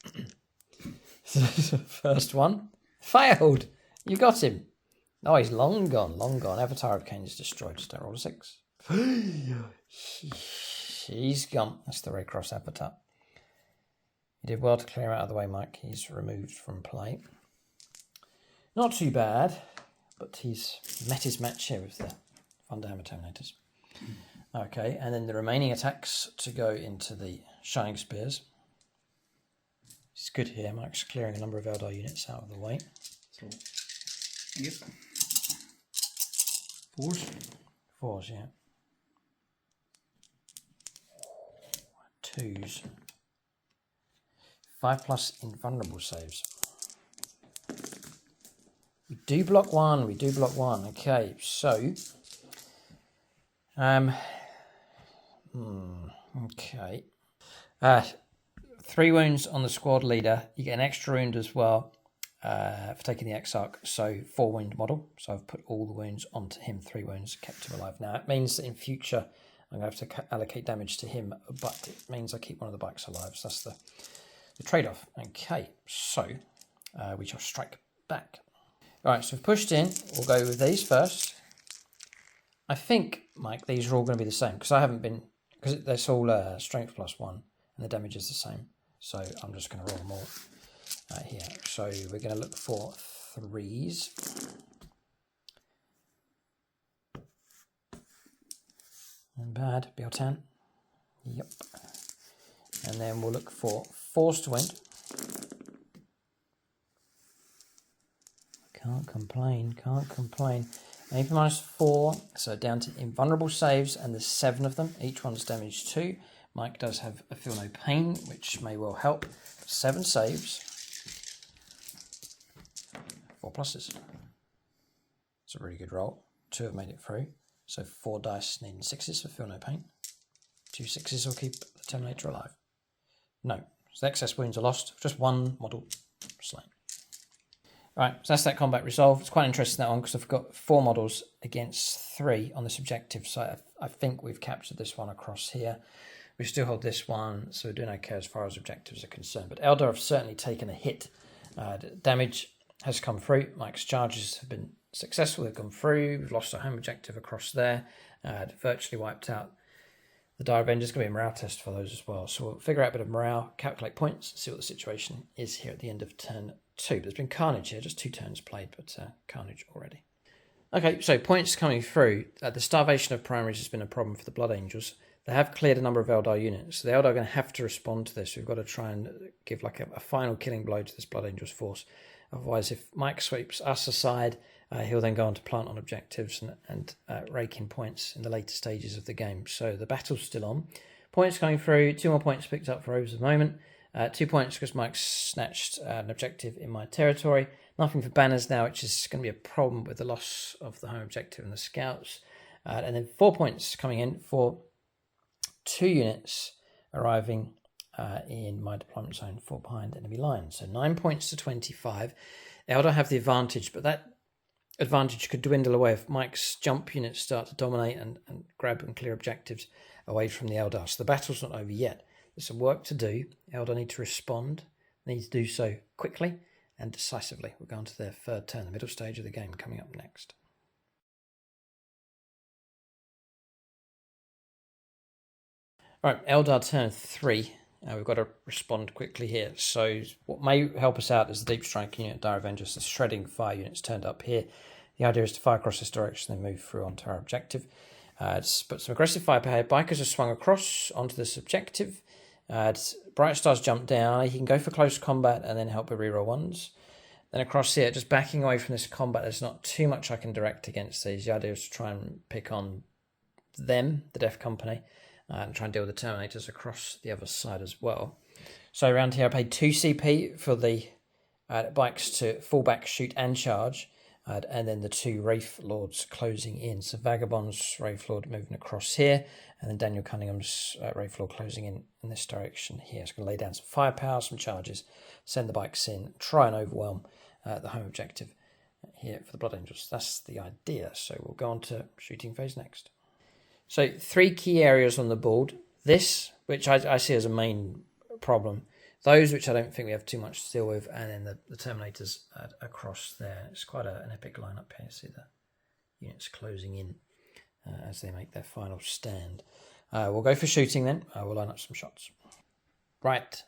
First one. Failed! You got him. Oh, he's long gone, long gone. Avatar of Cain is destroyed. Just don't roll a 6. He's gone. That's the Red Cross Avatar. You did well to clear out of the way, Mike. He's removed from play. Not too bad, but he's met his match here with the Thunderhammer Terminators. Okay, and then the remaining attacks to go into the Shining Spears. It's good here. Mike's clearing a number of Eldar units out of the way. So, yes. 4s. 4s, yeah. 2s. 5+ invulnerable saves. We do block 1. We do block 1. Okay, so okay. 3 wounds on the squad leader. You get an extra wound as well for taking the Exarch. So 4 wound model. So I've put all the wounds onto him. 3 wounds, kept him alive. Now it means that in future I'm going to have to allocate damage to him, but it means I keep one of the bikes alive. So that's the trade-off. Okay, so we shall strike back. All right, so we've pushed in. We'll go with these first. I think, Mike, these are all going to be the same because I haven't been, because that's all strength +1 and the damage is the same. So I'm just going to roll them all here. So we're going to look for 3s. And bad, BL10. Yep. And then we'll look for 4s to wind. Can't complain, can't complain. AP -4, so down to invulnerable saves, and there's 7 of them. Each one's damage 2. Mike does have a feel no pain, which may well help. 7 saves. 4 pluses. It's a really good roll. 2 have made it through. So 4 dice needing 6s for feel no pain. 2 6s will keep the Terminator alive. No, so the excess wounds are lost. Just 1 model slain. Right, so that's that combat resolve. It's quite interesting that one because I've got 4 models against 3 on this objective. So I think we've captured this one across here. We still hold this one, so we're doing okay as far as objectives are concerned. But Eldar have certainly taken a hit. Damage has come through. Mike's charges have been successful. They've gone through. We've lost our home objective across there. Virtually wiped out the Dire Avengers. There's going to be a morale test for those as well. So we'll figure out a bit of morale, calculate points, see what the situation is here at the end of turn 2. There's been carnage here, just 2 turns played, but carnage already. Okay, so points coming through. The starvation of primaries has been a problem for the Blood Angels. They have cleared a number of Eldar units, so the Eldar are going to have to respond to this. We've got to try and give like a final killing blow to this Blood Angels force. Otherwise, if Mike sweeps us aside, he'll then go on to plant on objectives and rake in points in the later stages of the game. So the battle's still on. Points coming through. 2 more points picked up for Oves at the moment. 2 points because Mike's snatched an objective in my territory. Nothing for banners now, which is going to be a problem with the loss of the home objective and the scouts. And then 4 points coming in for 2 units arriving in my deployment zone 4 behind enemy lines. So 9 points to 25. Eldar have the advantage, but that advantage could dwindle away if Mike's jump units start to dominate and grab and clear objectives away from the Eldar. So the battle's not over yet. There's some work to do. Eldar need to respond. They need to do so quickly and decisively. We're going to their 3rd turn, the middle stage of the game, coming up next. All right, Eldar turn 3. We've got to respond quickly here. So what may help us out is the deep strike unit, Dire Avengers, the shredding fire units turned up here. The idea is to fire across this direction, then move through onto our objective. But some aggressive firepower. Bikers have swung across onto this objective. Bright Star's jumped down. He can go for close combat and then help with reroll 1s. Then across here, just backing away from this combat, there's not too much I can direct against these. The idea is to try and pick on them, the Death Company, and try and deal with the Terminators across the other side as well. So around here I paid 2 CP for the bikes to fall back, shoot and charge. And then the 2 Wraith Lords closing in. So Vagabond's Wraith Lord moving across here, and then Daniel Cunningham's Wraith Lord closing in this direction here. It's going to lay down some firepower, some charges, send the bikes in, try and overwhelm the home objective here for the Blood Angels. That's the idea. So we'll go on to shooting phase next. So 3 key areas on the board. This, which I see as a main problem. Those which I don't think we have too much to deal with, and then the Terminators across there. It's quite an epic lineup here. See the units closing in as they make their final stand. We'll go for shooting then. We'll line up some shots. Right,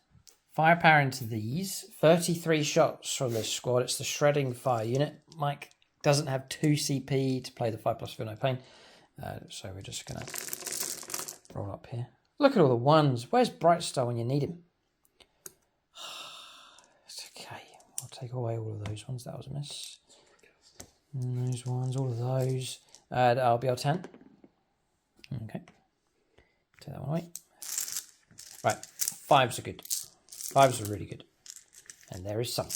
firepower into these. 33 shots from this squad. It's the Shredding Fire unit. Mike doesn't have 2 CP to play the 5+ Feel No Pain, so we're just going to roll up here. Look at all the ones. Where's Brightstar when you need him? Okay, I'll take away all of those ones. That was a miss. And those ones, all of those. I'll be able 10. Okay. Take that one away. Right, 5s are good. 5s are really good. And there is some.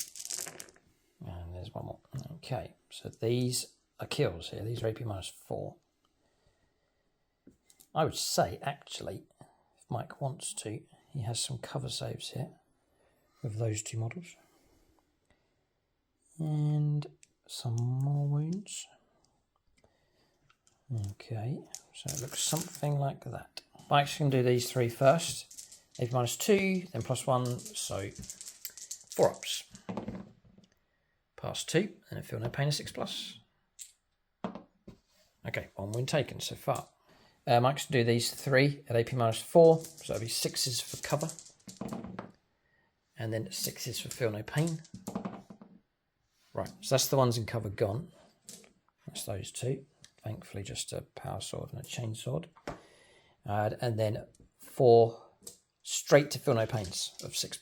And there's one more. Okay, so these are kills here. These are AP -4. I would say, actually, if Mike wants to, he has some cover saves here with those 2 models. And some more wounds. Okay, so it looks something like that. Mike's going to do these 3 first. AP -2, then +1, so 4 ups. Pass 2, and a Feel No Pain of 6+. Okay, 1 wound taken so far. Mike's going to do these 3 at AP -4, so that'll be 6s for cover. And then 6s for Feel No Pain. Right, so that's the ones in cover gone. That's those 2. Thankfully, just a power sword and a chain sword. And then 4 straight to Feel No Pains of 6+.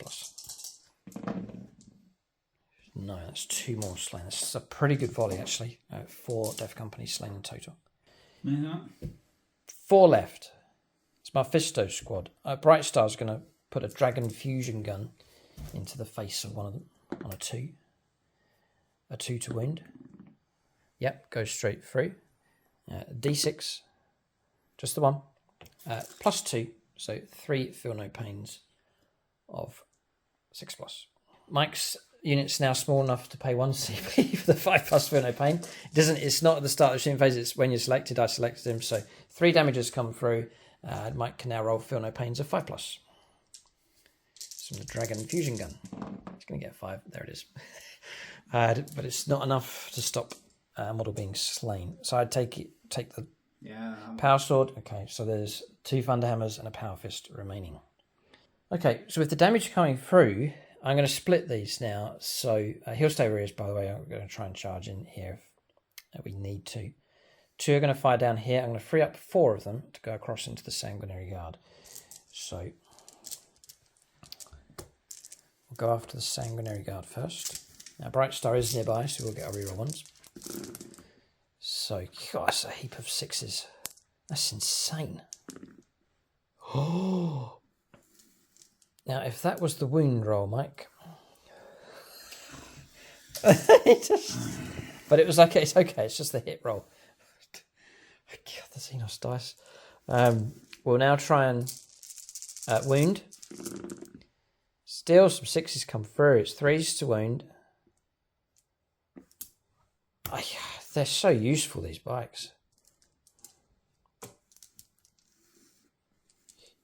No, that's 2 more slain. That's a pretty good volley, actually. 4 Death Company slain in total. Yeah. 4 left. It's Mephisto squad. Brightstar's going to put a Dragon Fusion gun into the face of one of them on a 2. A 2 to wound. Yep, goes straight through. D6, just the 1. +2, so 3 Feel No Pains of 6+. Mike's unit's now small enough to pay 1 CP for the 5+ Feel No Pain. It's not at the start of the shooting phase, it's when you're selected. I selected him, so 3 damages come through. Mike can now roll Feel No Pains of 5+. It's from the Dragon Fusion gun. It's going to get 5. There it is. But it's not enough to stop a model being slain. So I'd take the power sword. Okay, so there's 2 Thunderhammers and a Power Fist remaining. Okay, so with the damage coming through, I'm going to split these now. So he'll stay where he is, by the way. I'm going to try and charge in here if we need to. 2 are going to fire down here. I'm going to free up 4 of them to go across into the Sanguinary Guard. So we'll go after the Sanguinary Guard first. Now Brightstar is nearby, so we'll get our reroll ones. So, God, that's a heap of 6s. That's insane. Oh! Now, if that was the wound roll, Mike. But it was okay. It's okay. It's just the hit roll. God, the Xenos dice. We'll now try and wound. Still, some 6s come through. It's 3s to wound. They're so useful, these bikes.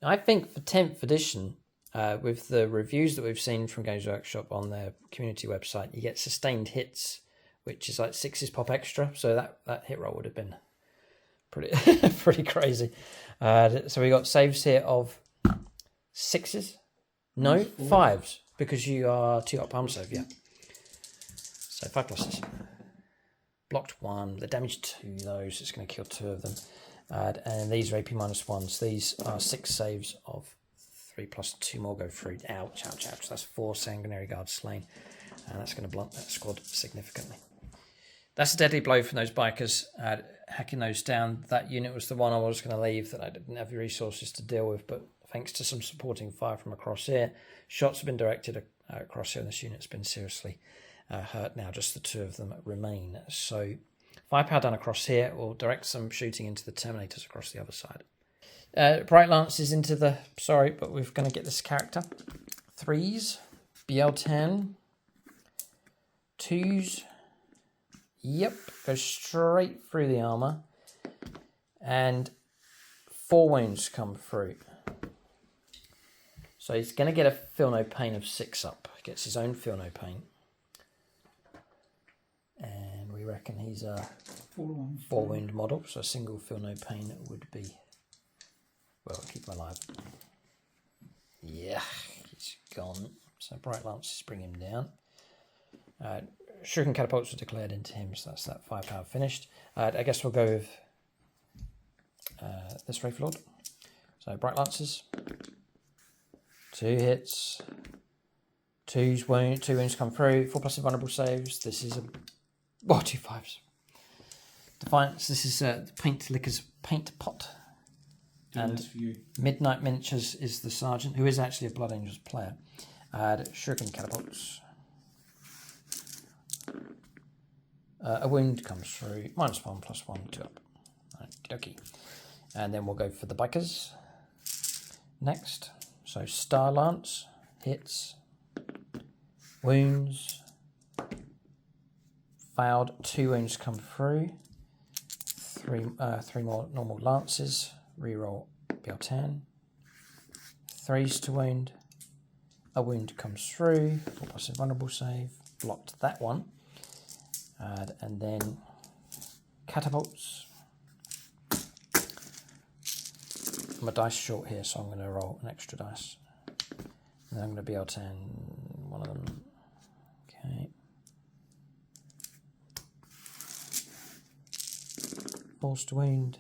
I think for 10th edition, with the reviews that we've seen from Games Workshop on their community website, you get sustained hits, which is like 6s pop extra. So that hit roll would have been pretty crazy. So we got saves here of 6s. No, 5s, because you are 2 up palm save, yeah. So 5+. Blocked 1, the damage 2 those, it's going to kill 2 of them. And these are AP -1s. These are 6 saves of 3 plus 2 more go through. Ouch, ouch, ouch. That's 4 Sanguinary Guards slain. And that's going to blunt that squad significantly. That's a deadly blow from those bikers, hacking those down. That unit was the one I was going to leave that I didn't have the resources to deal with, but thanks to some supporting fire from across here. Shots have been directed across here, and this unit's been seriously hurt now. Just the two of them remain. So firepower down across here will direct some shooting into the Terminators across the other side. Bright Lances into the... Sorry, but we're going to get this character. 3s, BL10, 2s. Yep, go straight through the armour. And 4 wounds come through. So he's going to get a Feel No Pain of 6 up. Gets his own Feel No Pain. And we reckon he's a 4 wound model. So a single Feel No Pain would be... Well, keep him alive. Yeah, he's gone. So Bright Lances bring him down. Shuriken Catapults were declared into him, so that's that firepower finished. I guess we'll go with this Wraith Lord. So Bright Lances. 2 hits. 2 wounds come through. 4+ invulnerable saves. This is a... Oh, 2 5s. Defiance. This is Paint Licker's Paint Pot. And Midnight Miniatures is the sergeant, who is actually a Blood Angels player. Shuriken Catapults. A wound comes through. -1, +1, 2 up. Okay. And then we'll go for the Bikers. Next. So Star Lance. Hits. Wounds. Failed. 2 wounds come through. 3 more normal lances. Reroll BL10. 3s to wound. A wound comes through. 4+ invulnerable save. Blocked that one. And then catapults. I'm a dice short here, so I'm going to roll an extra dice. And then I'm going to BL10 one of them. Okay. 4s to wound.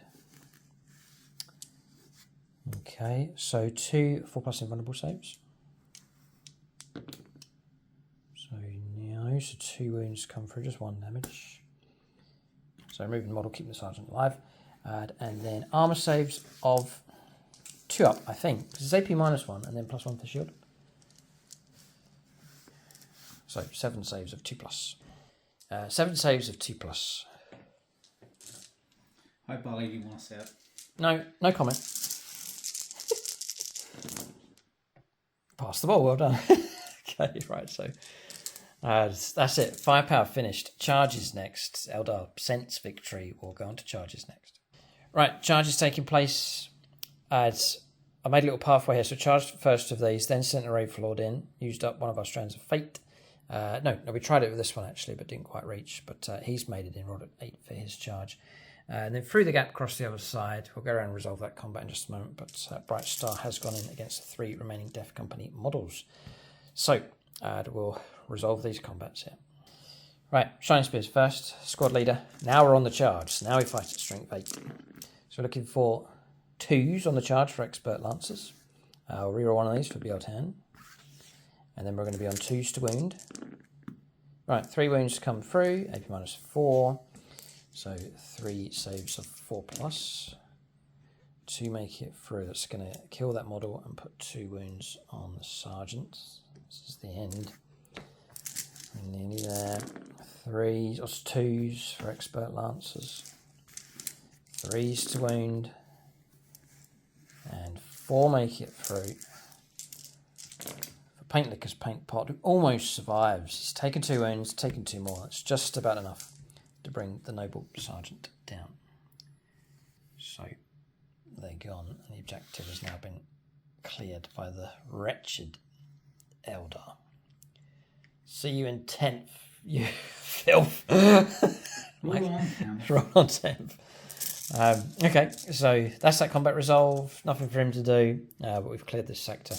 Okay, so 2 4+ invulnerable saves. So no, so 2 wounds come through, just 1 damage. So removing the model, keeping the sergeant alive. And then armor saves of 2 up, I think, because it's AP -1 and then +1 for shield. So 7 saves of 2+. 7 saves of 2+. How badly do you want to say it? No comment. Pass the ball, well done. Okay, right, so that's it. Firepower finished. Charges next. Eldar Sense Victory. We'll go on to charges next. Right, charges taking place. I made a little pathway here. So charged first of these, then sent a Wraith Lord in. Used up one of our strands of fate. No, we tried it with this one actually, but didn't quite reach. But he's made it in. Rolled at 8 for his charge. And then through the gap across the other side. We'll go around and resolve that combat in just a moment. But Bright Star has gone in against the 3 remaining Death Company models. So we'll resolve these combats here. Right, Shining Spears first. Squad leader. Now we're on the charge. Now we fight at strength 8. So we're looking for 2s on the charge for Expert Lancers. I'll reroll one of these for BL10. And then we're going to be on 2s to wound. Right, 3 wounds come through. AP -4. So 3 saves of 4+ to make it through. That's going to kill that model and put 2 wounds on the sergeant. This is the end. We're nearly there. 3s or 2s for Expert Lancers. 3s to wound. And 4 make it through. For Paint Licker's Paint Pot, who almost survives. He's taken 2 wounds, taken 2 more. That's just about enough to bring the noble sergeant down. So they're gone, and the objective has now been cleared by the wretched Eldar. See you in 10th, you filth. Roll on 10th. Roll on 10th. Okay, so that's that combat resolve. Nothing for him to do, but we've cleared this sector.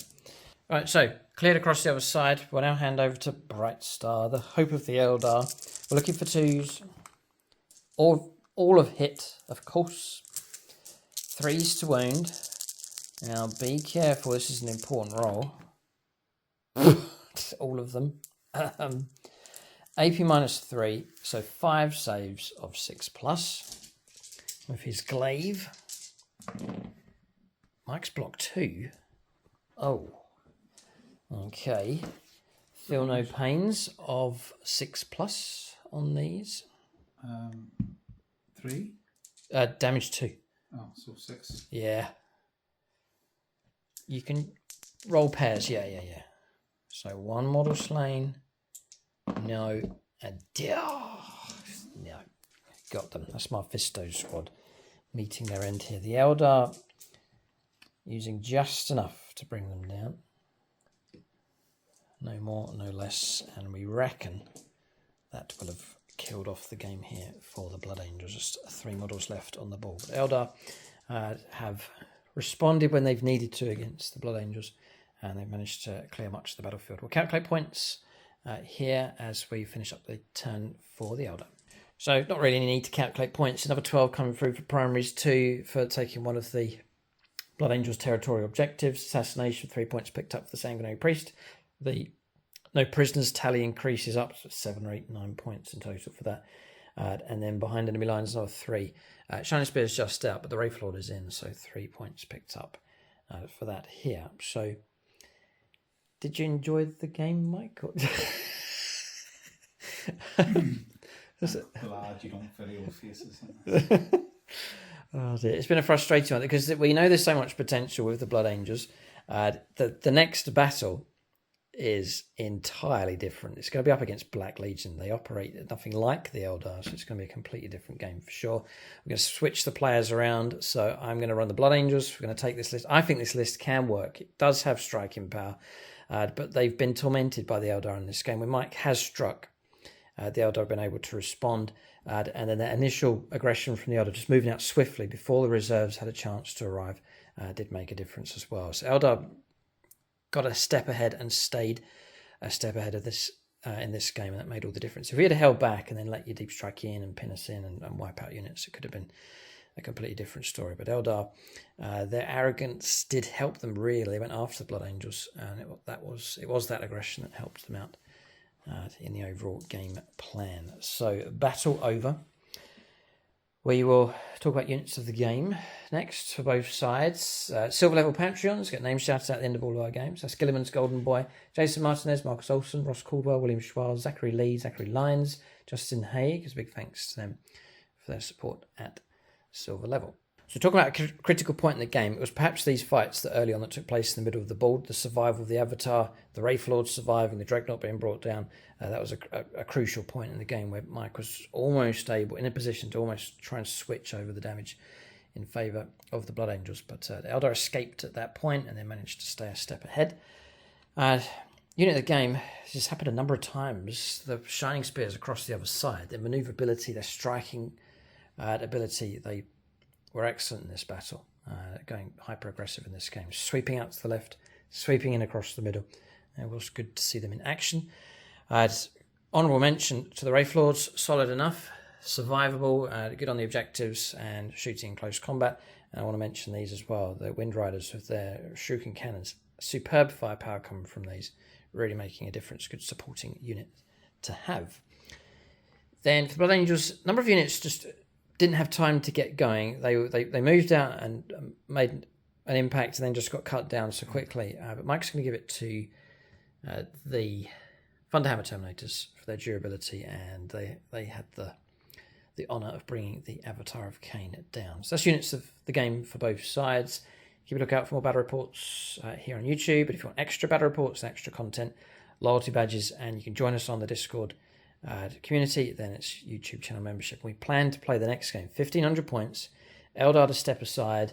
Right, so cleared across the other side. We'll now hand over to Bright Star, the hope of the Eldar. We're looking for 2s. All of hit, of course. 3s to wound. Now be careful, this is an important roll. All of them. AP -3, so 5 saves of 6+ with his glaive. Mike's block 2. Oh, okay. Feel no pains of 6+ on these. 3. Damage 2. Oh, so 6. Yeah. You can roll pairs. Yeah. So 1 model slain. No. And no. Got them. That's my Fisto squad meeting their end here. The Eldar using just enough to bring them down. No more, no less. And we reckon that will have killed off the game here for the Blood Angels. Just 3 models left on the board. But Eldar have responded when they've needed to against the Blood Angels, and they've managed to clear much of the battlefield. We'll calculate points here as we finish up the turn for the Eldar. So not really any need to calculate points. Another 12 coming through for primaries, 2 for taking one of the Blood Angels' territorial objectives. Assassination, 3 points picked up for the Sanguinary Priest. The no prisoners tally increases up to 7 or 8, 9 points in total for that. And then behind enemy lines, another 3. Shining Spear is just out, but the Wraith Lord is in, so 3 points picked up for that here. So, did you enjoy the game, Mike? Glad you don't feel your faces. Oh dear. It's been a frustrating one because we know there's so much potential with the Blood Angels. The next battle is entirely different. It's going to be up against Black Legion. They operate nothing like the Eldar, so it's going to be a completely different game for sure. We're going to switch the players around, so I'm going to run the Blood Angels. We're going to take this list. I think this list can work. It does have striking power, but they've been tormented by the Eldar in this game. When Mike has struck, the Eldar have been able to respond, and then that initial aggression from the Eldar, just moving out swiftly before the reserves had a chance to arrive, did make a difference as well. So Eldar got a step ahead and stayed a step ahead of this in this game, and that made all the difference. If we had held back and then let your deep strike in and pin us in and wipe out units, it could have been a completely different story. But Eldar, their arrogance did help them really. They went after the Blood Angels, and it was that aggression that helped them out in the overall game plan. So battle over. We will talk about units of the game next for both sides. Silver level Patreons get names shouted out at the end of all of our games. That's Gilliman's Golden Boy, Jason Martinez, Marcus Olsen, Ross Caldwell, William Schwal, Zachary Lee, Zachary Lyons, Justin Haig. As a big thanks to them for their support at silver level. So talking about a critical point in the game, it was perhaps these fights that early on that took place in the middle of the board, the survival of the Avatar, the Wraith Lord surviving, the Dreadnought being brought down. That was a crucial point in the game where Mike was almost able, in a position to almost try and switch over the damage in favour of the Blood Angels. But the Eldar escaped at that point and then managed to stay a step ahead. Unit of the game, this has happened a number of times. The Shining Spears across the other side, their manoeuvrability, their striking ability, they were excellent in this battle, going hyper-aggressive in this game, sweeping out to the left, sweeping in across the middle. It was good to see them in action. Honourable mention to the Wraith Lords, solid enough, survivable, good on the objectives, and shooting in close combat. And I want to mention these as well, the Wind Riders with their shuriken cannons. Superb firepower coming from these, really making a difference. Good supporting unit to have. Then for the Blood Angels, a number of units just didn't have time to get going. They moved out and made an impact and then just got cut down so quickly. But Mike's going to give it to the Thunderhammer Terminators for their durability, and they had the honour of bringing the Avatar of Cain down. So that's units of the game for both sides. Keep a lookout for more battle reports here on YouTube. But if you want extra battle reports and extra content, loyalty badges, and you can join us on the Discord community, then it's YouTube channel membership. We plan to play the next game, 1500 points, Eldar to step aside,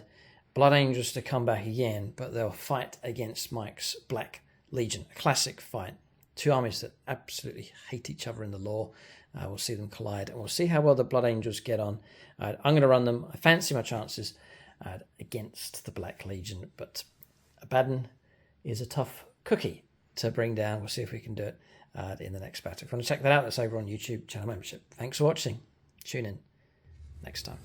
Blood Angels to come back again, but they'll fight against Mike's Black Legion, a classic fight. Two armies that absolutely hate each other in the lore. We'll see them collide, and we'll see how well the Blood Angels get on. I'm going to run them. I fancy my chances against the Black Legion, but Abaddon is a tough cookie to bring down. We'll see if we can do it in the next battle. If you want to check that out, that's over on YouTube channel membership. Thanks for watching. Tune in next time.